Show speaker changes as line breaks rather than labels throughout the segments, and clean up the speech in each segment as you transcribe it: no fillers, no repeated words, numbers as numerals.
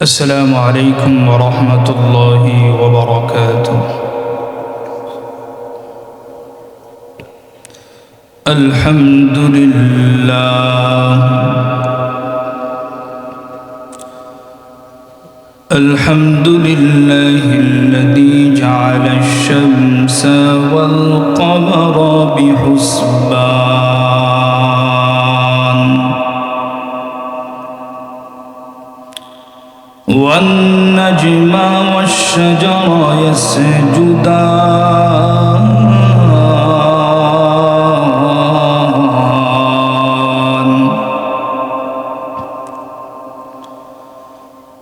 السلام عليكم ورحمة الله وبركاته. الحمد لله الحمد لله الذي جعل الشمس والقمر بحسبان والنجم والشجر يسجدان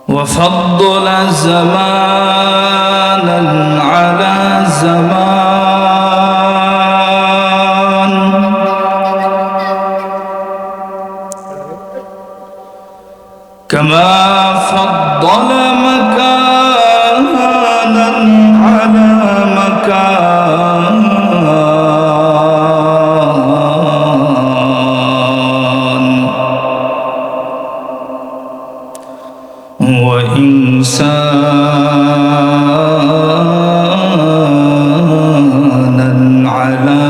وفضل زمانا على زمان كما فضل مكانا على مكان وإنسانا على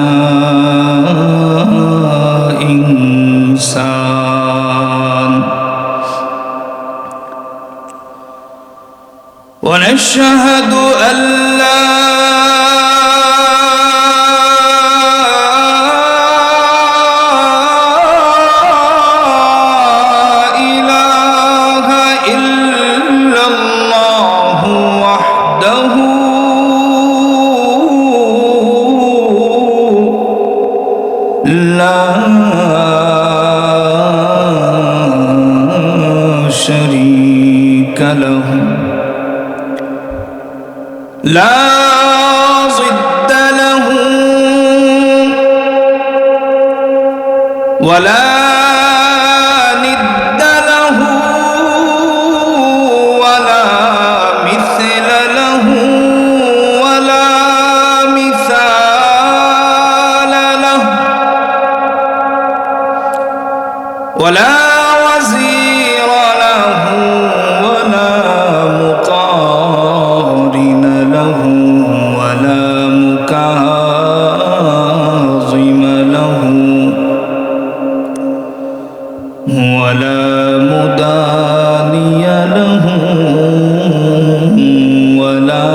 إنسان ونشهد أن لا إله إلا الله وحده لا شريك له لا ضد له ولا ند له ولا مثل له ولا مثال له ولا وزير له ولا مقارن له ولا مكاظم له ولا مداني له ولا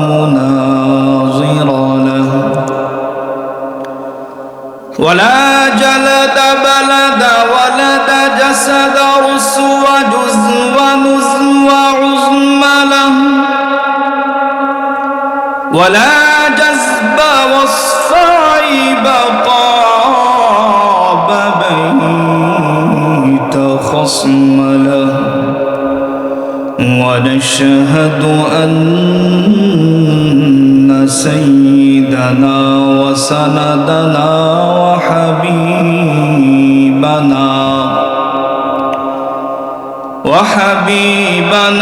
مناظر له ولا جلد بلد ولد جسد رس وجز ونز وعظم له ولا جذب وصف عيب قاب بيت خصم له ونشهد أن سيدنا وسندنا وحبيبنا وكبيبنا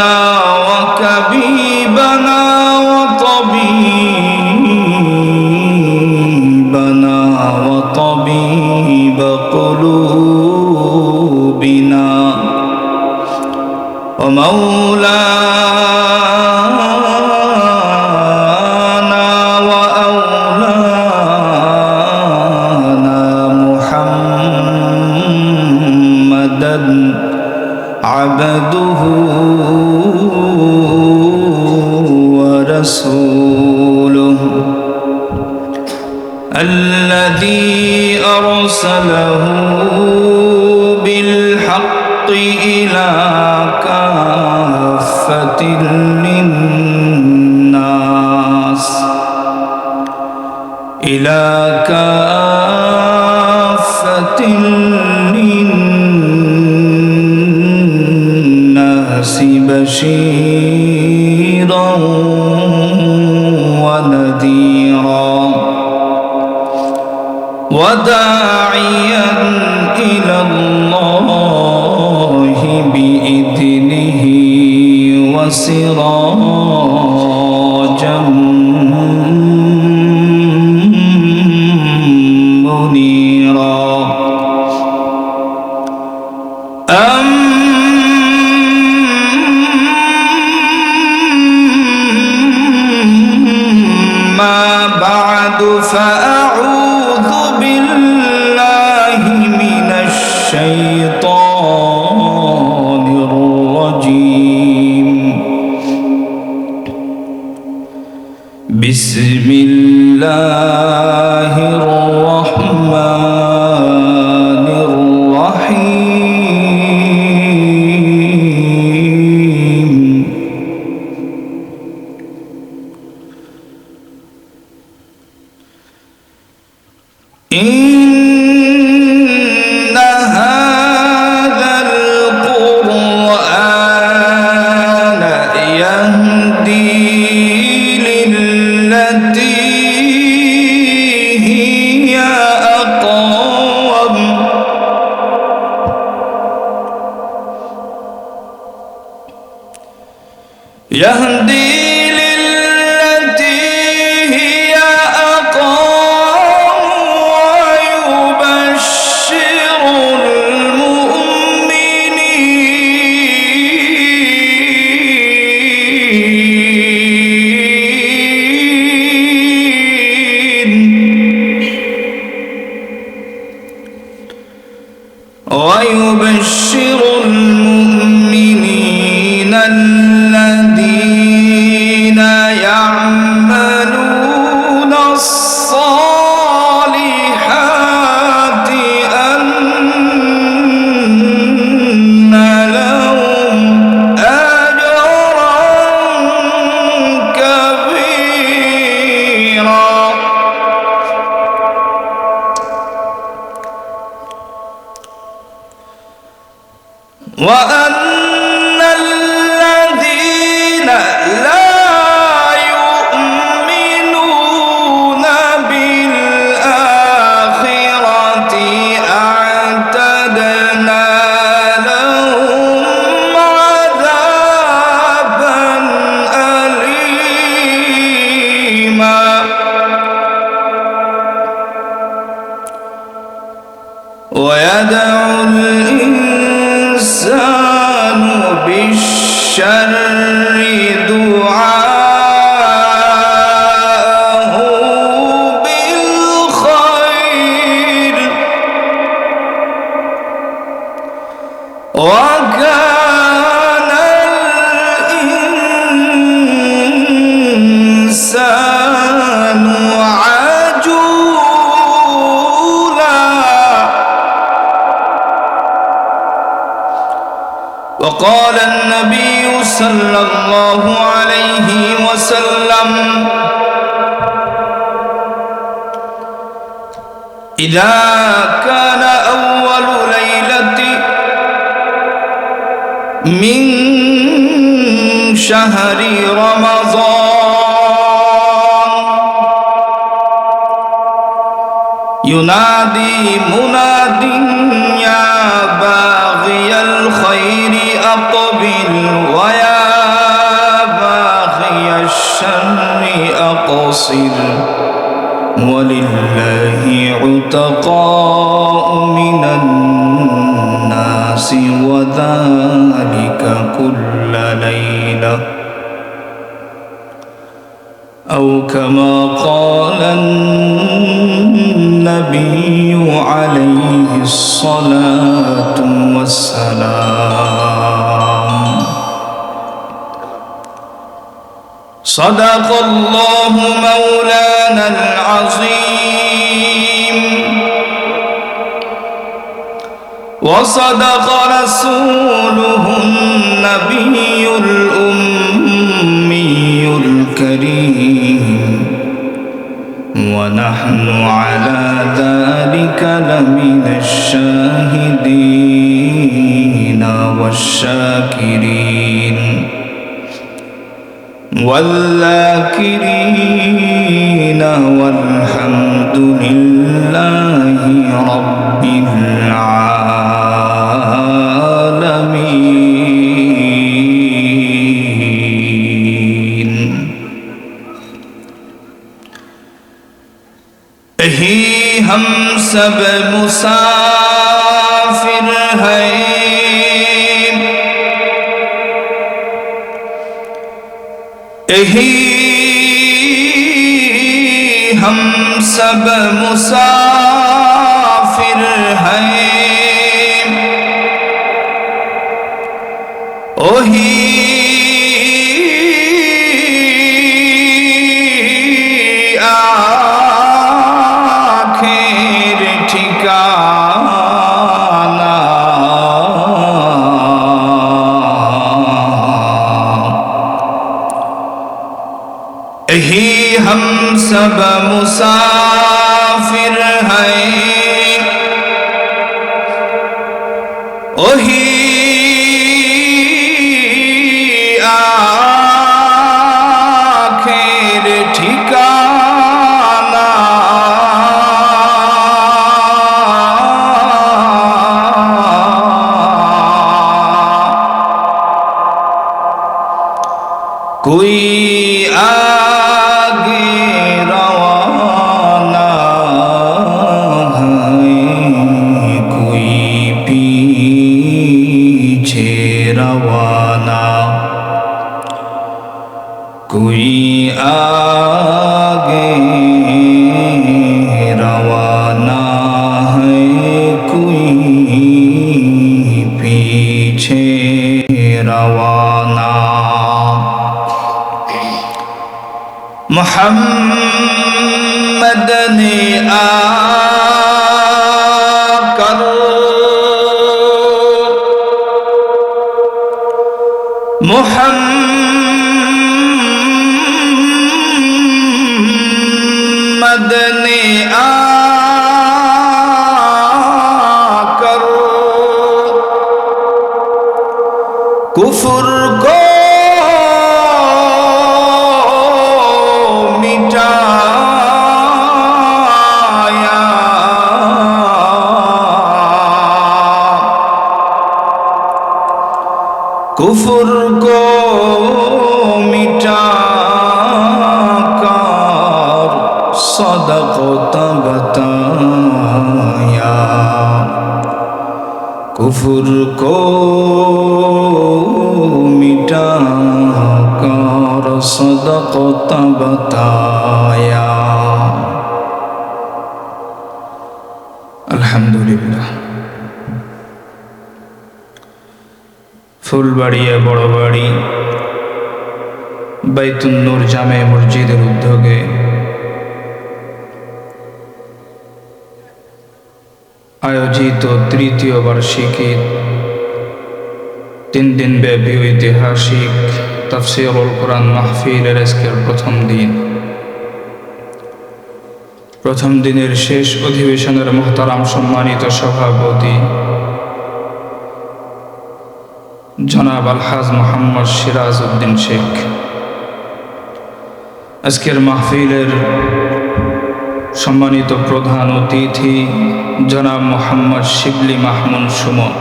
وطبيب قلوبنا ومولانا وأولانا محمدا عبده ورسوله الذي أرسله بالحق إلى كافة للناس إلى كافة للناس بشيرا ونذيرا وداعيا إلى الله بإذنه وسراجا منيرا. أما يهدي للتي هي أقوم ويبشر المؤمنين الذين يعملون الصالحات أن لهم أجرا كبيرا. وأن الذين لا يؤمنون بالآخرة أعتدنا لهم عذابا أليما. ويدعو الإنسان بالشر دعاءه بالخير وكان الإنسان عجولا. وقال النبي صلى الله عليه وسلم: إذا كان أول ليلة من شهر رمضان ينادي مناد يا باغي الخير أقبل ويا باغي الشر أقصر ولله عتقاء من الناس وذلك كل ليلة أو كما قال النبي عليه الصلاة والسلام. صدق الله مولانا العظيم وصدق رسوله النبي الأمي الكريم ونحن على ذلك لمن الشاهدين والشاكرين والذاكرين والحمد لله رب العالمين. यही हम सब मुसाफिर हैं, यही हम सब मुसाफिर हैं, ओही आखिर ठिकाना। यही हम सब मुसाफिर हैं, ओही आखिर ठिकाना। कोई आगे रवाना है, कोई पीछे रवाना, कोई आगे रवाना है, कोई पीछे रवाना। मोहम्मद ने आकर मोहम्मद ने आकर कुफ्र को कुफ्र को मिटाकर सदक़त बताया, कुफ्र को मिटाकर सदक़त बताया। अल्हम्दुलिल्लाह। ফুলবাড়িয়া বড়বাড়ি বাইতুন নূর জামে মসজিদের উদ্যোগে আয়োজিত তৃতীয় বার্ষিকী 3 দিন ব্যাপী ঐতিহাসিক তাফসীরুল কোরআন মাহফিলের আজকের প্রথম দিনের শেষ অধিবেশনের মুহতারাম সম্মানিত সভাপতি জনাব আলহাজ মোহাম্মদ সিরাজ উদ্দিন শেখ, আজকের মাহফিলের সম্মানিত প্রধান অতিথি জনাব মোহাম্মদ শিবলি মাহমুদ সুমন,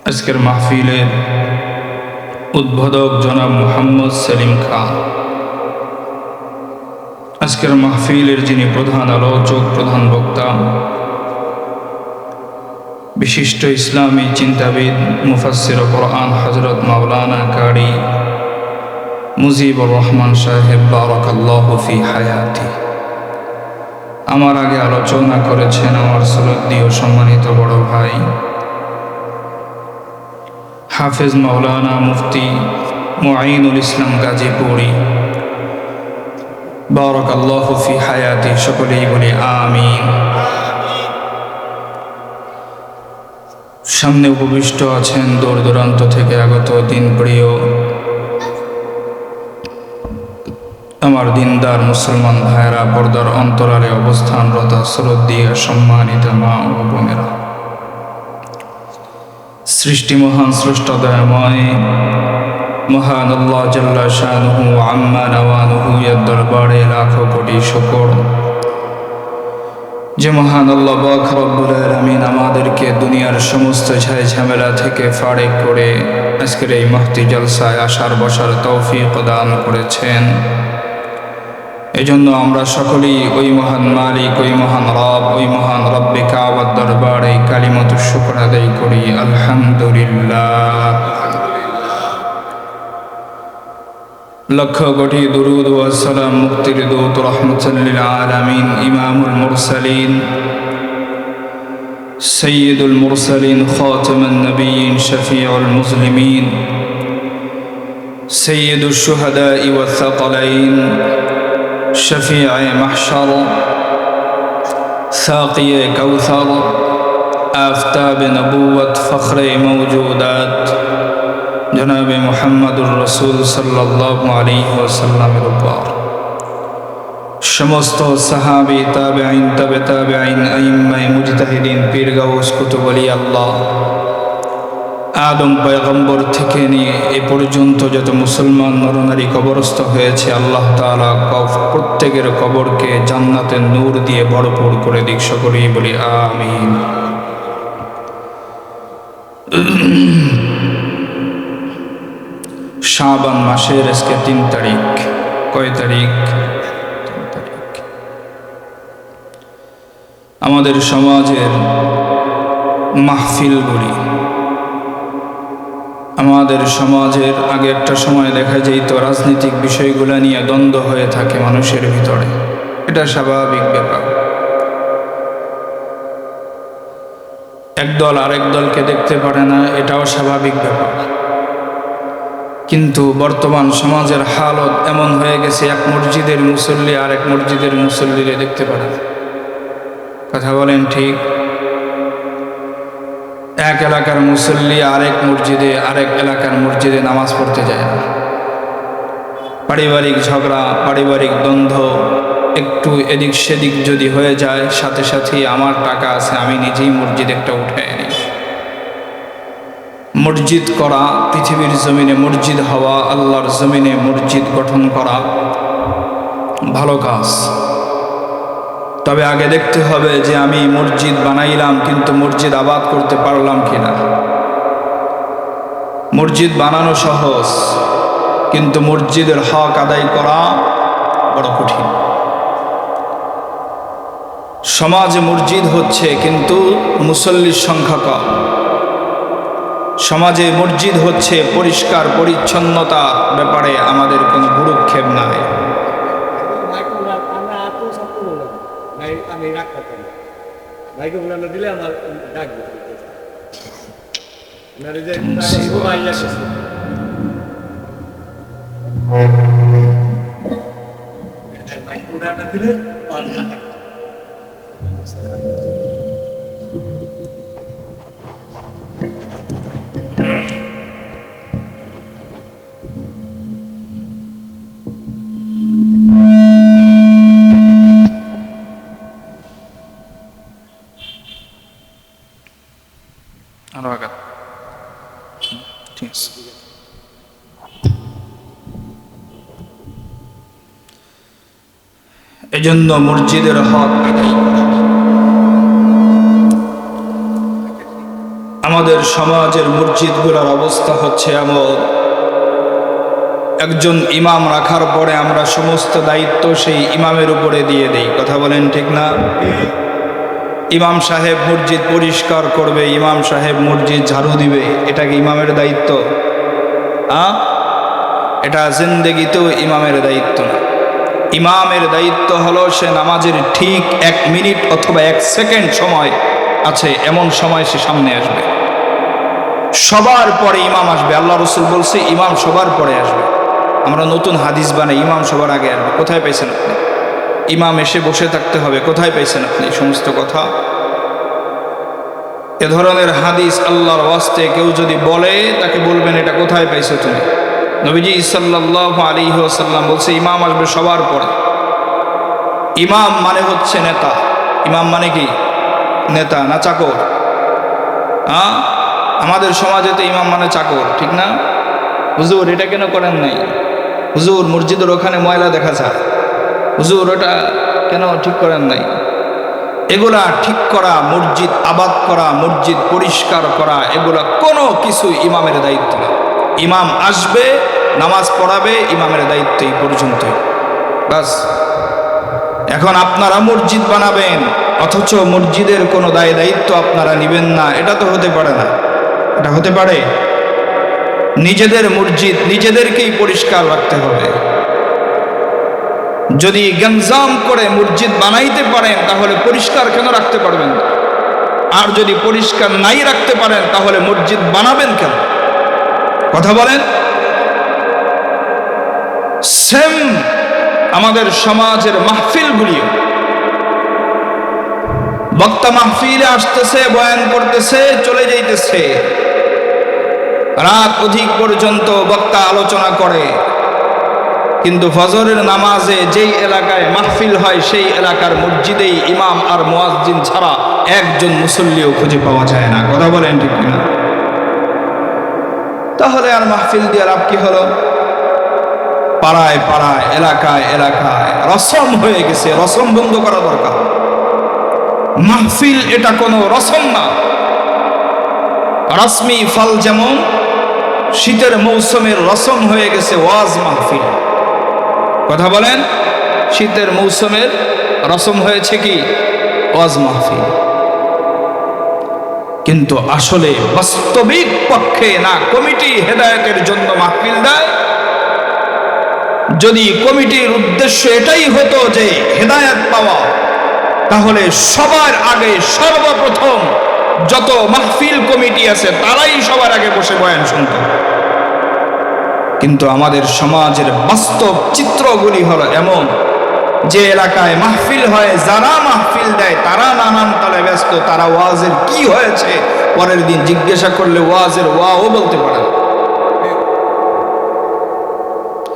আজকের মাহফিলের উদ্বোধক জনাব মোহাম্মদ সেলিম খান, আজকের মাহফিলের যিনি প্রধান আলোচক প্রধান বক্তা বিশিষ্ট ইসলামী চিন্তাবিদ মুফাসসির কোরআন হযরত মাওলানা কারি মুজিবুর রহমান সাহেব বারাকাল্লাহু ফি হায়াতি। আমার আগে আলোচনা করেছেন আমার শ্রদ্ধেয় সম্মানিত বড় ভাই হাফেজ মাওলানা মুফতি মুঈনুল ইসলাম গাজীপুরি বারাকাল্লাহু ফি হায়াতি। সকলেই বলি আমিন। সামনে উপবিষ্ট আছেন দূর দূরান্ত থেকে আগত দিনপ্রিয় আমার দিনদার মুসলমান ভাইয়েরা, পর্দার অন্তরালে অবস্থানরত শ্রদ্ধেয় সম্মানিত মা ও বোনেরা, সৃষ্টি মহান স্রষ্টা দয়াময় মহান আল্লাহ জাল্লা শানুহু আম্মা নওয়ানুহু এর দরবারে লাখো কোটি শুকর যে মহান আল্লাহ পাক রব্বুল আলামিন আমাদেরকে দুনিয়ার সমস্ত ঝাই ঝামেলা থেকে ফারেক করে আজকের এই মহতি জলসায় আসার বসার তৌফিক দান করেছেন। এজন্য আমরা সকলেই ওই মহান মালিক, ওই মহান রব, ওই মহান রব্বে কাবার দরবারে কালিমাতু শুকর আদায় করি আলহামদুলিল্লাহ। লক্ষ কোটি দুরুদ ও সালাম মুক্তির দূত রাহমাতুল লিল আলামিন ইমামুল মুরসালিন সাইয়্যিদুল মুরসালিন খাতামুন নবিয়্যিন শফিউল মুসলিমিন সাইয়্যিদুশ শুহাদা'i ওয়াস সাকালাইন শফি'ে মাহশর সাকিয়ে কাউসার আফতাব নবুওয়াত ফখরে মওজুদাত জনাবে মুহাম্মদুর রাসূল সাল্লাল্লাহু আলাইহি ওয়াসাল্লামের উপর সমস্ত সাহাবী তাবেঈন তবে তাবেঈন আইম্মায়ে মুজতাহিদিন পীর গাউস কুতুব ওলি আল্লাহ আদম পয়গম্বর থেকে নিয়ে এ পর্যন্ত যত মুসলমান নরনারী কবরস্থ হয়েছে আল্লাহ তাআলা প্রত্যেকের কবরকে জান্নাতের নূর দিয়ে ভরপুর করে দিক। সকলেই বলি আমিন। শাবান মাসের আজকে 3 তারিখ। কয় তারিখ? 3 তারিখ। আমাদের সমাজের মাহফিলগুলি, আমাদের সমাজের আগে একটা সময় দেখা যেত রাজনৈতিক বিষয়গুলো নিয়ে দ্বন্দ্ব হয়ে থাকে মানুষের ভিতরে। এটা স্বাভাবিক ব্যাপার। একদল আরেক দলকে দেখতে পারে না, এটাও স্বাভাবিক ব্যাপার। কিন্তু বর্তমান সমাজের হালত এমন হয়ে গেছে, এক মসজিদের মুসল্লি আরেক মসজিদের মুসল্লিরে দেখতে পারে না। কথা বলেন ঠিক? এক এলাকার মুসল্লি আরেক এলাকার মসজিদে নামাজ পড়তে যায় না। পারিবারিক ঝগড়া, পারিবারিক দ্বন্দ্ব একটু এদিক সেদিক যদি হয়ে যায়, সাথে সাথে আমার টাকা আছে, আমি নিজেই মসজিদ একটা উঠে আনি। মসজিদ করা, পৃথিবীর জমিনে মসজিদ হওয়া, আল্লাহর জমিনে মসজিদ গঠন করা ভালো কাজ। তবে আগে দেখতে হবে যে আমি মসজিদ বানাইলাম, কিন্তু মসজিদ আবাদ করতে পারলাম কিনা। মসজিদ বানানো সহজ, কিন্তু মসজিদের হক আদায় করা বড় কঠিন। সমাজে মসজিদ হচ্ছে, কিন্তু মুসল্লির সংখ্যা কম। সমাজে মসজিদ হচ্ছে, পরিষ্কার পরিচ্ছন্নতা ব্যাপারে আমাদের কোনো ভ্রুক্ষেপ নাই।
আমি রাখতে পারি ভাইকে বলে দিলে আমার ডাকবে দিলে
এজন্য মসজিদের হক আদায় করা। আমাদের সমাজের মসজিদগুলোর অবস্থা হচ্ছে এমন, একজন ইমাম রাখার পরে আমরা সমস্ত দায়িত্ব সেই ইমামের উপরে দিয়ে দেই। কথা বলেন ঠিক না? ইমাম সাহেব মসজিদ পরিষ্কার করবে, ইমাম সাহেব মসজিদ ঝাড়ু দিবে, এটা কি ইমামের দায়িত্ব? এটা জিন্দেগিতেও ইমামের দায়িত্ব না। ইমামের দায়িত্ব হলো সে নামাজের ঠিক 1 মিনিট অথবা 1 সেকেন্ড সময় আছে, এমন সময় সে সামনে আসবে। সবার পরে ইমাম আসবে। আল্লাহ রসুল বলছে ইমাম সবার পরে আসবে। আমরা নতুন হাদিস বানাই, ইমাম সবার আগে আসবে। কোথায় পাইছেন আপনি? ইমাম এসে বসে থাকতে হবে, কোথায় পাইছেন আপনি এই সমস্ত কথা? এ ধরনের হাদিস আল্লাহর ওয়াস্তে কেউ যদি বলে, তাকে বলবেন এটা কোথায় পাইছো তুমি? নবীজি সাল্লাল্লাহু আলাইহি ওয়াসাল্লাম বলছে ইমাম আসবে সবার পরে। ইমাম মানে হচ্ছে নেতা। ইমাম মানে কি? নেতা না চাকর? আমাদের সমাজে তো ইমাম মানে চাকর, ঠিক না? হুজুর এটা কেন করেন নাই? হুজুর মসজিদের ওখানে ময়লা দেখা যায়, হুজুর ওটা কেন ঠিক করেন নাই? এগুলা ঠিক করা, মসজিদ আবাদ করা, মসজিদ পরিষ্কার করা, এগুলা কোনো কিছু ইমামের দায়িত্ব না। ইমাম আসবে, নামাজ পড়াবে, ইমামের দায়িত্ব এই পর্যন্তই, বাস। এখন আপনারা মসজিদ বানাবেন, অথচ মসজিদের কোনো দায়িত্ব আপনারা নেবেন না, এটা তো হতে পারে না। এটা হতে পারে? নিজেদের মসজিদ নিজেদেরকেই পরিষ্কার রাখতে হবে। যদি গঞ্জাম করে মসজিদ বানাইতে পারেন, তাহলে পরিষ্কার কেন রাখতে পারবেন? আর যদি পরিষ্কার নাই রাখতে পারেন, তাহলে মসজিদ বানাবেন কেন? কথা বলেন। সেম আমাদের সমাজের মাহফিলগুলিও, বক্তা মাহফিলে আসতেছে, বয়ান করতেছে, চলে যাইতেছে, রাত অধিক পর্যন্ত বক্তা আলোচনা করে, কিন্তু ফজরের নামাজে যেই এলাকায় মাহফিল হয় সেই এলাকার মসজিদেই ইমাম আর মুয়াজ্জিন ছাড়া একজন মুসল্লিও খুঁজে পাওয়া যায় না। কথা বলেন ঠিক না? তাহলে আর মাহফিল দিয়ে লাভ কি হলো? পাড়ায় পাড়ায়, এলাকায় এলাকায় রসম হয়ে গেছে। রসম বন্ধ করা দরকার। মাহফিল এটা কোনো রসম না। রশ্মি ফল যেমন শীতের মৌসুমের রসম হয়ে গেছে ওয়াজ মাহফিল। কথা বলেন, শীতের মৌসুমের রসম হয়েছে কি ওয়াজ মাহফিল। কিন্তু আসলে বাস্তবিক পক্ষে না কমিটি হেদায়েতের জন্য মাহফিল দেয়। যদি কমিটির উদ্দেশ্য এটাই হতো যে হেদায়েত পাওয়া, তাহলে সবার আগে সর্বপ্রথম যত মাহফিল কমিটি আছে তারাই সবার আগে বসে বয়ান শুনত। কিন্তু আমাদের সমাজের বাস্তব চিত্রগুলি হলো এমন, যে এলাকায় মাহফিল হয়, যারা মাহফিল দেয় তারা নানান তালে ব্যস্ত। তারা ওয়াজের কি হয়েছে পরের দিন জিজ্ঞাসা করলে ওয়াজের ওয়াও বলতে পারে না।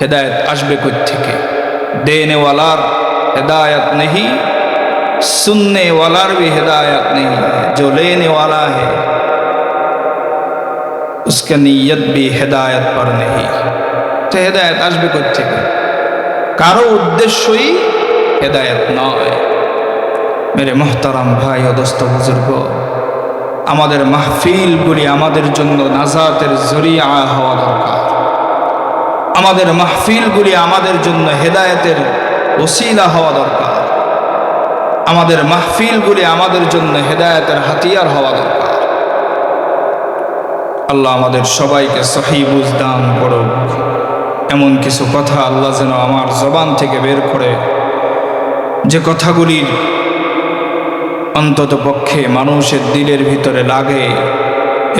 হেদায়েত আসবে কোত্থেকে? দেনে ওয়ালার হেদায়ত নেহি, सुनने वाला भी हिदायत नहीं है, जो लेने वाला है उसका नीयत भी हिदायत पर नहीं। तो हिदायत আসবে কোত্থেকে? কারো উদ্দেশ্যই হিদায়াত নয়। মেরে মোহতারাম ভাই ও দোস্ত বুজুর্গ, আমাদের মাহফিলগুলি আমাদের জন্য নাজাতের জরিয়া হওয়া দরকার। আমাদের মাহফিলগুলি আমাদের জন্য হেদায়েতের ওসিলা হওয়া দরকার। আমাদের মাহফিলগুলি আমাদের জন্য হেদায়েতের হাতিয়ার হওয়া দরকার। আল্লাহ আমাদের সবাইকে সহি বুঝ দান করুক। এমন কিছু কথা আল্লাহ যেন আমার জবান থেকে বের করে, যে কথাগুলির অন্তত পক্ষে মানুষের দিলের ভিতরে লাগে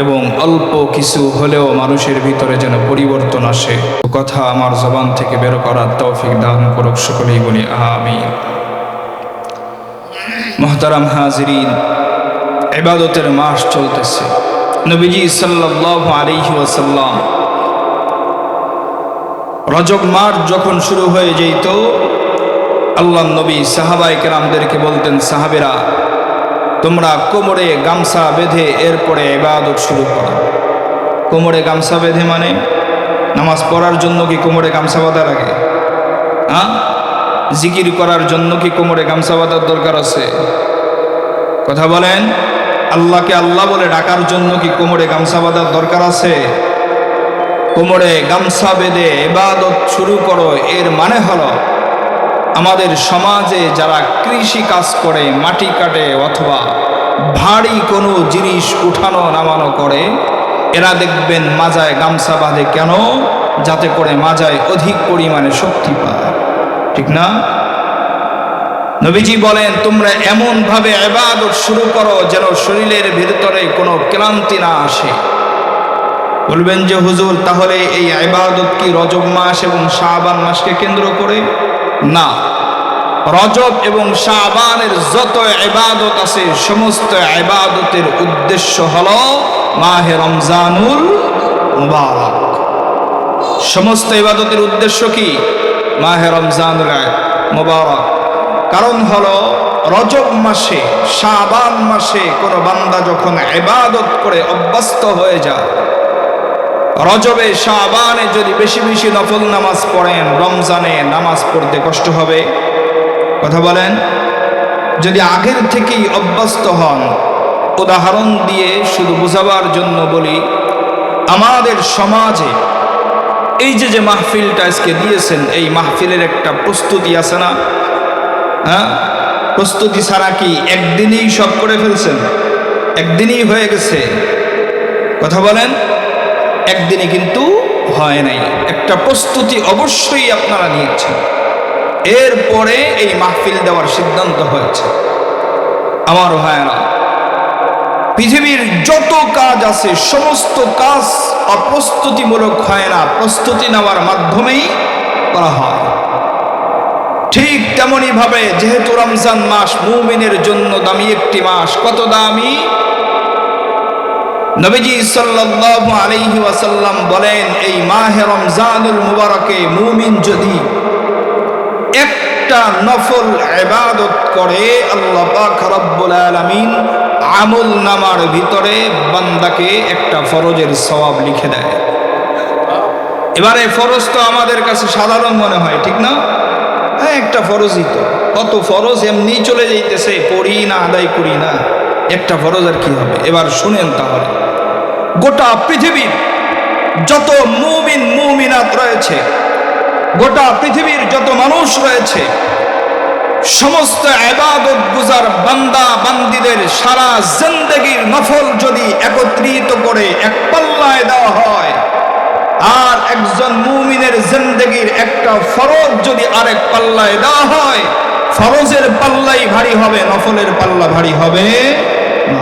এবং অল্প কিছু হলেও মানুষের ভিতরে যেন পরিবর্তন আসে। কথা আমার জবান থেকে বের করার তৌফিক দান করুক, সকলেই বলি আমিন। মুহতারাম হাজিরিন, ইবাদতের মাস চলতেছে। নবীজি সাল্লাল্লাহু আলাইহি ওয়াসাল্লাম রজব মাস যখন শুরু হয়ে যেত, আল্লাহ নবী সাহাবায়ে কেরামদেরকে বলতেন, সাহাবেরা তোমরা কোমরে গামছা বেঁধে এরপরে ইবাদত শুরু করো। কোমরে গামছা বেঁধে মানে নামাজ পড়ার জন্য কি কোমরে গামছা বাঁধা লাগে? হ্যাঁ, জিকির করার জন্য কি কোমরে গামছা বাঁধার দরকার আছে? কথা বলেন, আল্লাহকে আল্লাহ বলে ডাকার জন্য কি কোমরে গামছা বাঁধার দরকার আছে? কোমরে গামছা বেঁধে ইবাদত শুরু করো, এর মানে হলো আমাদের সমাজে যারা কৃষি কাজ করে, মাটি কাটে অথবা ভারী কোনো জিনিস উঠানো নামানো করে, এরা দেখবেন মাজায় গামছা বাঁধে। কেন? যাতে করে মাজায় অধিক পরিমাণে শক্তি পায়, ঠিক না? নবীজি বলেন, তোমরা এমন ভাবে ইবাদত শুরু করো যেন শরীরের ভিতরে কোনো ক্লান্তি না আসে। বলবেন যে হুজুর, তাহলে এই ইবাদত কি রজব মাস এবং শাবান মাসকে কেন্দ্র করে? না, রজব এবং শাবানের যত ইবাদত আছে সমস্ত ইবাদতের উদ্দেশ্য হলো মাহে রমজানুল মুবারক। সমস্ত ইবাদতের উদ্দেশ্য কি? মাহে রমজানুল মুবারক। কারণ হলো রজব মাসে, শাবান মাসে কোনো বান্দা যখন ইবাদত করে অভ্যস্ত হয়ে যায়, রজবে শাবানে যদি বেশি বেশি নফল নামাজ পড়েন, রমজানে নামাজ পড়তে কষ্ট হবে। কথা বলেন, যদি আগের থেকেই অভ্যস্ত হন। উদাহরণ দিয়ে শুধু বোঝাবার জন্য বলি, আমাদের সমাজে এই যে মাহফিলটা আজকে দিয়েছেন, এই মাহফিলের একটা প্রস্তুতি আছে না? হ্যাঁ, প্রস্তুতি ছাড়া কি একদিনেই সব করে ফেলছেন? একদিনেই হয়ে গেছে? কথা বলেন, একদিনে কিন্তু হয় নাই। একটা প্রস্তুতি অবশ্যই আপনারা নিয়েছেন, এরপরে এই মাহফিল দেওয়ার সিদ্ধান্ত হয়েছে। আমার ভাইয়েরা, পৃথিবীর যত কাজ আছে সমস্ত কাজ অপ্রস্তুতিমূলক হয় না, প্রস্তুতি নেওয়ার মাধ্যমেই করা হয়। ঠিক তেমনি ভাবে যেহেতু রমজান মাস মুমিনের জন্য দামি একটি মাস। কত দামি? নবীজি সাল্লাল্লাহু আলাইহি ওয়াসাল্লাম বলেন, এই মাহে রমজানুল মুবারকে মুমিন যদি একটা নফল ইবাদত করে, আল্লাহ পাক রব্বুল আলামিন আমল নামার ভিতরে বান্দাকে একটা ফরজের সওয়াব লিখে দেয়। এবারে ফরজ তো আমাদের কাছে সাধারণ মনে হয়, ঠিক না? হ্যাঁ, একটা ফরজই তো। কত ফরজ এমনি চলে যাইতেছে, পড়ি না, আদায় করি না। একটা ফরজ আর কি হবে? এবার শুনেন তাহলে, গোটা পৃথিবীর যত মুমিন মুমিনাত রয়েছে, গোটা পৃথিবীর যত মানুষ রয়েছে, সমস্ত ইবাদত গুজার বান্দা বান্দীদের সারা জিন্দেগীর নফল যদি একত্রিত করে এক পাল্লায় দেওয়া হয়, আর একজন মুমিনের জিন্দেগীর একটা ফরজ যদি আরেক পাল্লায় দেওয়া হয়, ফরজের পাল্লাই ভারী হবে, নফলের পাল্লা ভারী হবে না।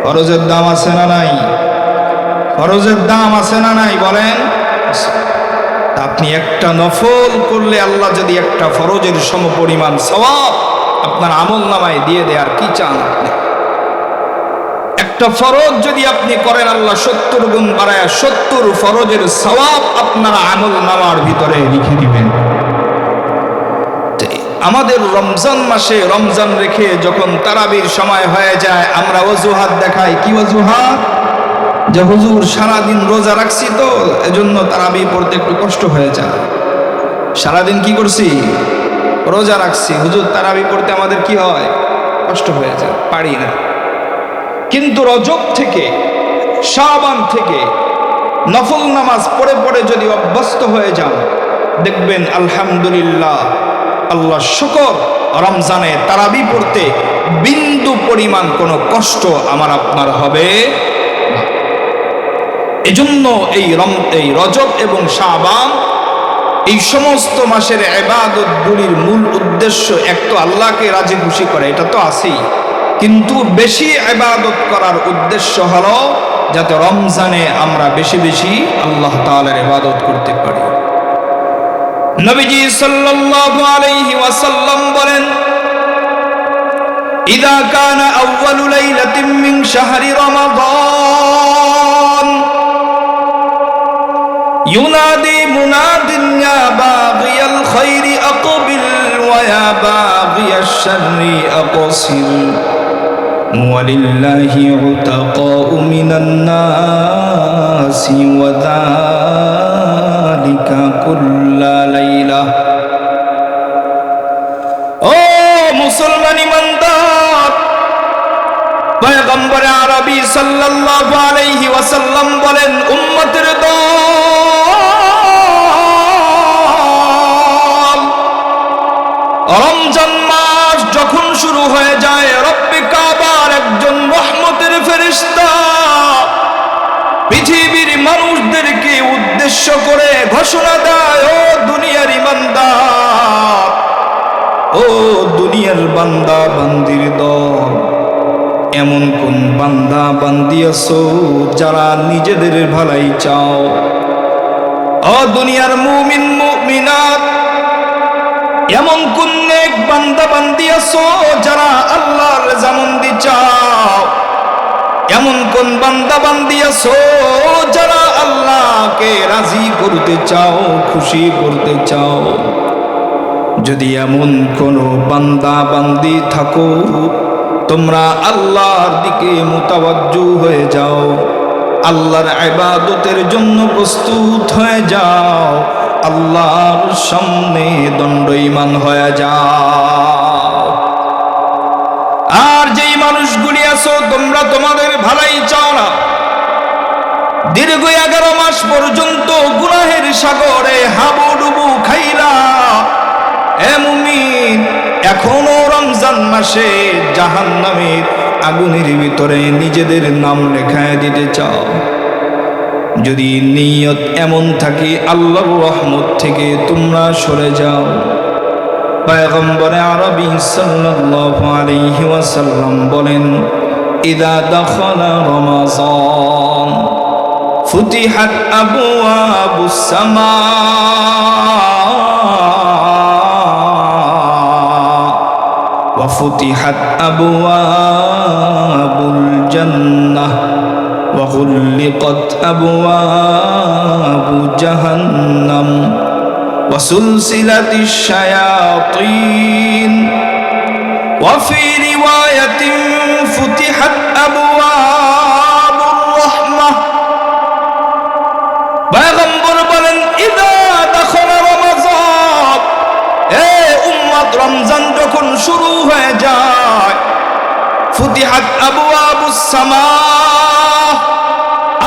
ফরজের দাম আছে না নাই? ফরজের দাম আছে না নাই বলেন? আপনি একটা নফল করলে আল্লাহ যদি একটা ফরজের সমপরিমাণ সওয়াব আপনার আমল নামায় দিয়ে দেয়, আর কি চান আপনি? একটা ফরজ যদি আপনি করেন, আল্লাহ 70 গুণ বাড়ায় 70 ফরজের সওয়াব আপনার আমল নামার ভিতরে লিখে দিবেন। আমাদের রমজান মাসে রমজান রেখে যখন তারাবির সময় হয়ে যায়, আমরা অজুহাত দেখাই। কি অজুহাত? যে হুজুর সারাদিন রোজা রাখছি, তো এজন্য তারাবি পড়তে একটু কষ্ট হয়ে যায়। সারাদিন কি করছি? রোজা রাখছি, হুজুর তারাবি পড়তে আমাদের কি হয়? কষ্ট হয়ে যায়, পারি না। কিন্তু রজব থেকে, শাবান থেকে নফল নামাজ পড়ে পড়ে যদি অভ্যস্ত হয়ে যান, দেখবেন আলহামদুলিল্লাহ, আল্লাহ শুকর, রমজানে তারাবি পড়তে বিন্দু পরিমাণ কোনো কষ্ট আমার আপনার হবে না। এজন্য এই রজব এবং শাবান, এই সমস্ত মাসের ইবাদতগুলির মূল উদ্দেশ্য এক তো আল্লাহকে রাজি খুশি করে, এটা তো আছেই, কিন্তু বেশি ইবাদত করার উদ্দেশ্য হলো যাতে রমজানে আমরা বেশি বেশি আল্লাহ তাআলার ইবাদত করতে পারি। নবীজি সাল্লাল্লাহু আলাইহি ওয়াসাল্লাম বলেন, ইযা কানা আউয়ালু লাইলাতিন মিন শাহরি রমাদান ইউনাদি মুনাদিন ইয়া বাগিয়াল খায়রি আকবিল ওয়া ইয়া বাগিয়াশ শাররি আকসির ওয়ালিল্লাহি উতাকাউ মিনান নাসি ওয়া যালিকা কুল্লা লাইলা। ও মুসলমান ইমানদার, পয়গম্বর আরবি সাল্লাল্লাহু আলাইহি ওয়াসাল্লাম বলেন, উম্মতের দল, রমজান মাস যখন শুরু হয়ে যায়, রব্বে কাবার একজন রহমতের ফেরেশতা পৃথিবীর মানুষদেরকে উদ্দেশ্য করে ঘোষণা দেয়, ও দুনিয়ার ইমানদার, ও দুনিয়ার বান্দা বান্দির দল, এমন কোন বান্দা বান্দি আছো যারা নিজেদের ভালাই চাও? ও দুনিয়ার মুমিন মুমিনাত, এমন কোন নেক বান্দা বান্দি আছো যারা আল্লাহর রেজামন্দি চাও? এমন কোন বান্দা বান্দি আছো যারা আল্লাহকে রাজি করতে চাও, খুশি করতে চাও? যদি এমন কোন বান্দা বান্দি থাকো, তোমরা আল্লাহর দিকে মুতাওয়াজ্জু হয়ে যাও, আল্লাহর ইবাদতের জন্য প্রস্তুত হয়ে যাও, আল্লাহর সামনে দণ্ডায়মান হয়ে যাও। আর যেই মানুষগুলি আছো তোমরা তোমাদের ভালাই চাও না, দীর্ঘ 11 মাস পর্যন্ত গুনাহের সাগরে হাবুডুবু খাইলা, এ মুমিন, এখনো রমজান মাসে জাহান্নামের আগুনের ভিতরে নিজেদের নাম লেখায় দিতে চাও? যদি নিয়ত এমন থাকে, আল্লাহর রহমত থেকে তোমরা সরে যাও। পয়গম্বর আরবি সাল্লাল্লাহু আলাইহি ওয়াসাল্লাম বলেন, ইযা দাখালা রমাযান ফুতিহাত আবওয়াবুস সামা ওয়া ফুতিহাত আবওয়াবুল জান্নাহ ওয়া গুল্লিকাত আবওয়াবু জাহান্নাম ওয়া সুলসিলাতিশ শায়াতিন ওয়া ফি রিওয়ায়াতিন ফুতিহাত আবওয়াবুর রাহমাহ। পয়গম্বর বলেন, ইযা দাখালা রমাযান, এ উম্মত, রমজান যখন শুরু হয়ে যায়, ফুতিহাত আবওয়াবুস সামা,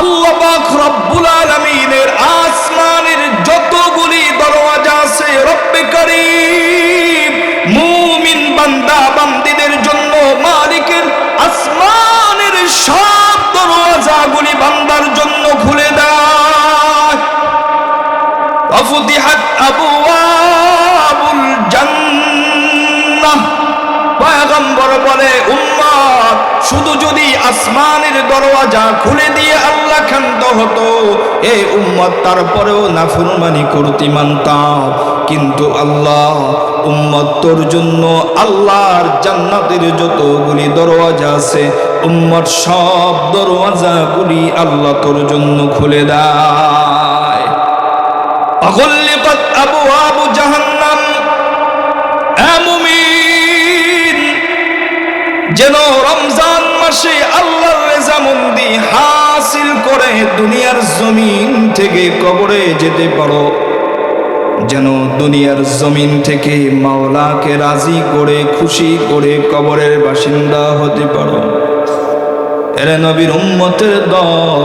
আল্লাহ পাক রব্বুল আলামিনের আসমানের যতগুলি দরওয়াজা আছে রব্বে কারীম মুমিন বান্দা বান্দীদের জন্য মালিকের আসমানের সব দরওয়াজাগুলি বান্দার জন্য খুলে দেয়। ওয়াফুতিহাত আবওয়াবুল জান্নাহ। পয়গম্বর বলে উম্মত শুধু যদি আসমানের দরওয়াজা খুলে দিয়ে আল্লাহ ক্ষান্ত হতো এই উম্মত তারপরেও নাফরমানি করতে মানতাম, কিন্তু আল্লাহ উম্মত তোর জন্য আল্লাহর জান্নাতের যতগুলি দরওয়াজা আছে উম্মত সব দরওয়াজাগুলি আল্লাহ তোর জন্য খুলে দেয়। অগল্লিকাত আবওয়াবু জাহান্নাম। এ মুমিন, যেন রমজান মাসে আল্লাহর রেজামন্দি হাসিল করে দুনিয়ার জমিন থেকে কবরে যেতে পারো, যেন দুনিয়ার জমিন থেকে মাওলাকে রাজি করে খুশি করে কবরের বাসিন্দা হতে পারো। এরে নবীর উম্মতের দল,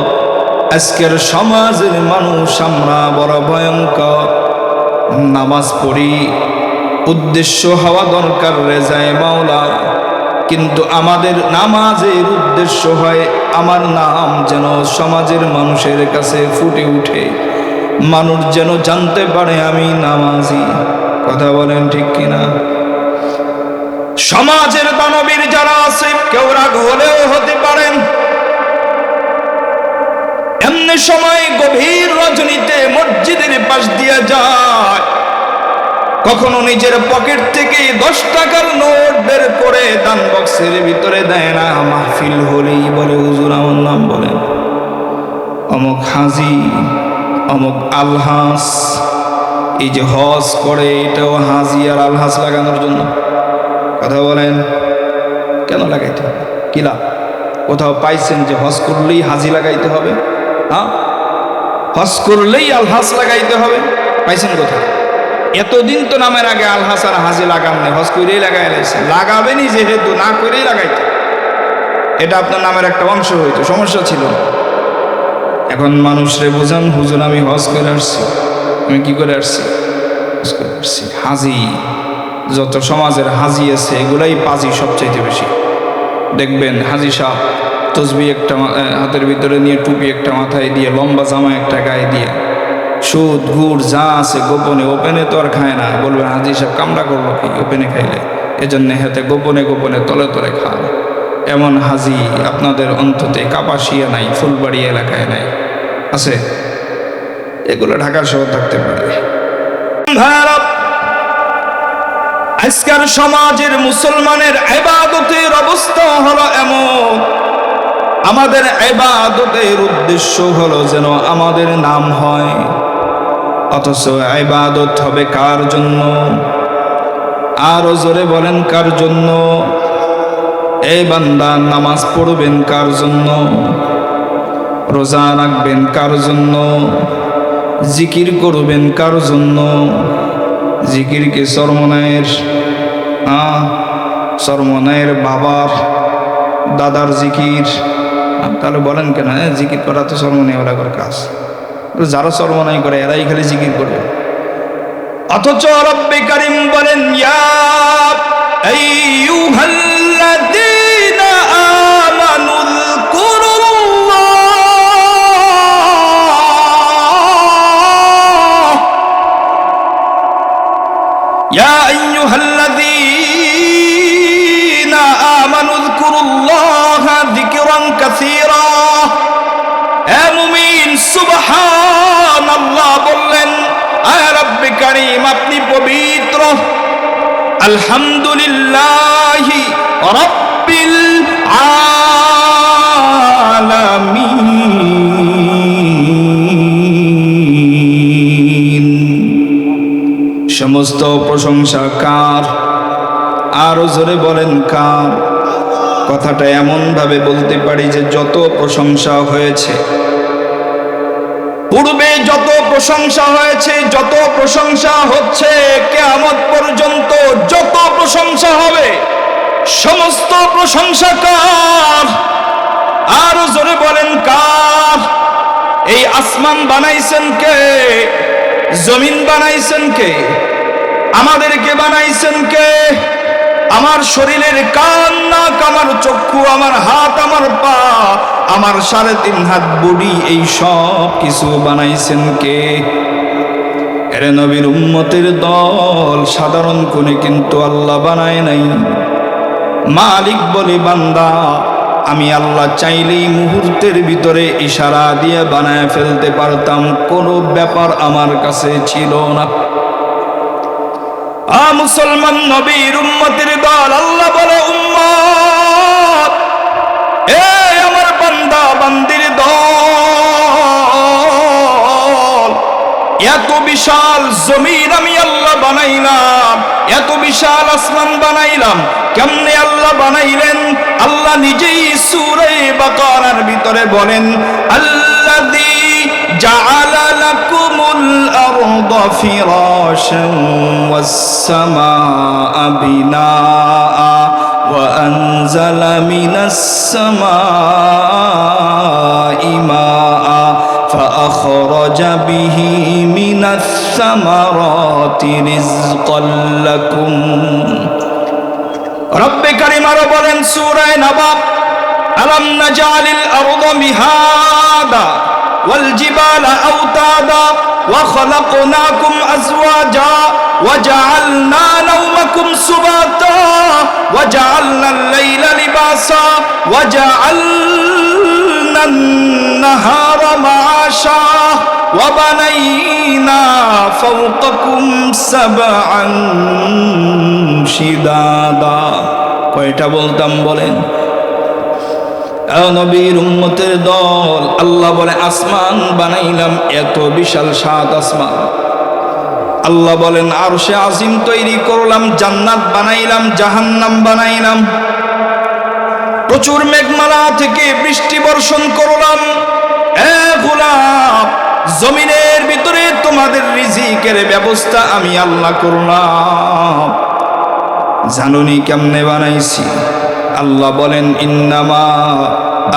আজকের সমাজের মানুষ আমরা বড় ভয়ঙ্কর। নামাজ পড়ি, উদ্দেশ্য হওয়া দরকার রেজায়ে মাওলা, কিন্তু আমাদের নামাজের উদ্দেশ্য হয় আমার নাম যেন সমাজের মানুষের কাছে ফুটে উঠে, মানুষ যেন জানতে পারে আমি নামাজি। কথা বলেন ঠিক কিনা? সমাজের দানবীর যারা আছে কেউ রাগ হলেও হতে পারেন, এমনি সময় গভীর রজনীতে মসজিদের পাশ দিয়ে যায়, কখনো নিজের পকেট থেকে 10 টাকার নোট বের করে দান বক্সের ভিতরে দেয় না, মাহফিল হলেই বলে হুজুর আমার নাম বলেন, অমুক হাজি, অমুক আলহাস। এই যে হজ করে এটাও হাজি আর আলহাস লাগানোর জন্য। কথা বলেন, কেন লাগাইতে হবে? কি লাভ? কোথাও পাইছেন যে হজ করলেই হাজি লাগাইতে হবে? হ্যাঁ, হজ করলেই আলহাস লাগাইতে হবে? পাইছেন কোথায়? এতদিন তো নামের আগে আলহাস আর হাজি লাগান নেই, হজ করেই লাগাই লাইছে। লাগাবেনই যেহেতু, না করেই লাগাইতে, এটা আপনার নামের একটা অংশ হইতো, সমস্যা ছিল না। এখন মানুষরে বোঝান হুজুর আমি হজ করে আসছি। আমি কি করে আসছি? হজ করে আসছি। হাজি, যত সমাজের হাজি আছে এগুলাই পাজি সবচাইতে বেশি। দেখবেন হাজি সাহেব তসবি একটা হাতের ভিতরে নিয়ে, টুপি একটা মাথায় দিয়ে, লম্বা জামা একটা গায়ে দিয়ে, সুদ গুড় যা আছে গোপনে, ওপেনে তো আর খায় না। বলবেন হাজি সাহেব কামড়া করলো কি ওপেনে খাইলে? এজন্য হাতে গোপনে গোপনে তলে তলে খায়। এমন হাজি আপনাদের অন্ততে কাপাসিয়া নাই, ফুলবাড়ি এলাকায় নাই, আছে? এগুলো ঢাকার শহর থাকতে পারে। আজকের সমাজের মুসলমানের ইবাদতের অবস্থা হলো এমন, আমাদের ইবাদতের উদ্দেশ্য হলো যেন আমাদের নাম হয়, অথচ ইবাদত হবে কার জন্য? আরো জোরে বলেন কার জন্য? এই বান্দা নামাজ পড়বেন কার জন্য? রোজা রাখবেন কার জন্য? জিকির করবেন কার জন্য? জিকির কি চরমনায়ের? চরমনায়ের বাবার দাদার জিকির? তাহলে বলেন কেন জিকির করা তো চরমনাইওয়ালার কাজ। যারা চরমনাই করে এরাই খালি জিকির করবে। অথচ রব্বে কারীম বলেন ইয়া আইয়ুহাল্লাযীনা আমানু যকুরুল্লাহ, ইয়া আইয়ুহাল্লাযীনা আমানু যকুরুল্লাহ যিকরান কাসীরা। এ মুমিন সুবহানাল্লাহ বললেন, আয় রব্বে কারীম আপনি পবিত্র, আলহামদুলিল্লাহি রাব্বিল আলামিন। সমস্ত প্রশংসা কার? আরো জোরে বলেন কার? কথাটা এমন ভাবে বলতে পারি যে যত প্রশংসা হয়েছে পূর্বে, যত প্রশংসা হয়েছে, যত প্রশংসা হচ্ছে, কিয়ামত পর্যন্ত যত প্রশংসা হবে, সমস্ত প্রশংসা কার? আরো জোরে বলেন কার? এই আসমান বানাইছেন কে? জমিন বানাইছেন কে? আমাদেরকে বানাইছেন কে? আমার শরীরের কান, নাক, আমার চক্ষু, আমার হাত, আমার পা, আমার 3.5 হাত বডি, এই সব কিছু বানাইছেন কে? এরে নবীর উম্মতের দল, সাধারণ কোনে কিন্তু আল্লাহ বানায় নাই। মালিক বলে, বান্দা আমি আল্লাহ চাইলেই মুহূর্তের ভিতরে ইশারা দিয়ে বানায় ফেলতে পারতাম, কোনো ব্যাপার আমার কাছে ছিল না। মুসলমান নবীর উম্মতের দল, আল্লাহ বলে, উম্মত, এ আমার বান্দা বান্দির দল, এত বিশাল জমিন আমি আল্লাহ বানাইলাম, এত বিশাল আসমান বানাইলাম। কেমনে আল্লাহ বানাইলেন? আল্লাহ নিজেই সূরা বাকারার ভিতরে বলেন, আল্লাযী জাআলা লাকুমুল আরদা ফিরাশান ওয়াস সামাআ বিনাআ ওয়া আনজালা মিনাস সামাই মাআ فأخرج به من الثمرات رزقا لكم। রব্বে কারীম আরো বলেন সূরা নাবা, আলাম নাজালিল আরদা মিহাদা ওয়াল জিবালা আওতাদা ওয়া খলাকনাকুম আজওয়াজা ওয়া জাআলনা নাওমাকুম সুবাতা ওয়া জাআলনাল লাইলা লিবাসা ওয়া জাআলনা আন-নাহারা মাআশা ওয়া বানাইনা ফাওকাকুম সাবআন শিদাদা। কয়টা বলতাম বলেন? নবীর উম্মতের দল, আল্লাহ বলে আসমান বানাইলাম, এত বিশাল 7 আসমান। আল্লাহ বলেন আরশে আজিম তৈরি করলাম, জান্নাত বানাইলাম, জাহান্নাম বানাইলাম, প্রচুর মেঘমালা থেকে বৃষ্টি বর্ষণ করলাম। এ গোলাম, জমিনের ভিতরে তোমাদের রিজিকের ব্যবস্থা আমি আল্লাহ করলাম। জানুনি কেমনে বানাইছি? আল্লাহ বলেন ইন্নামা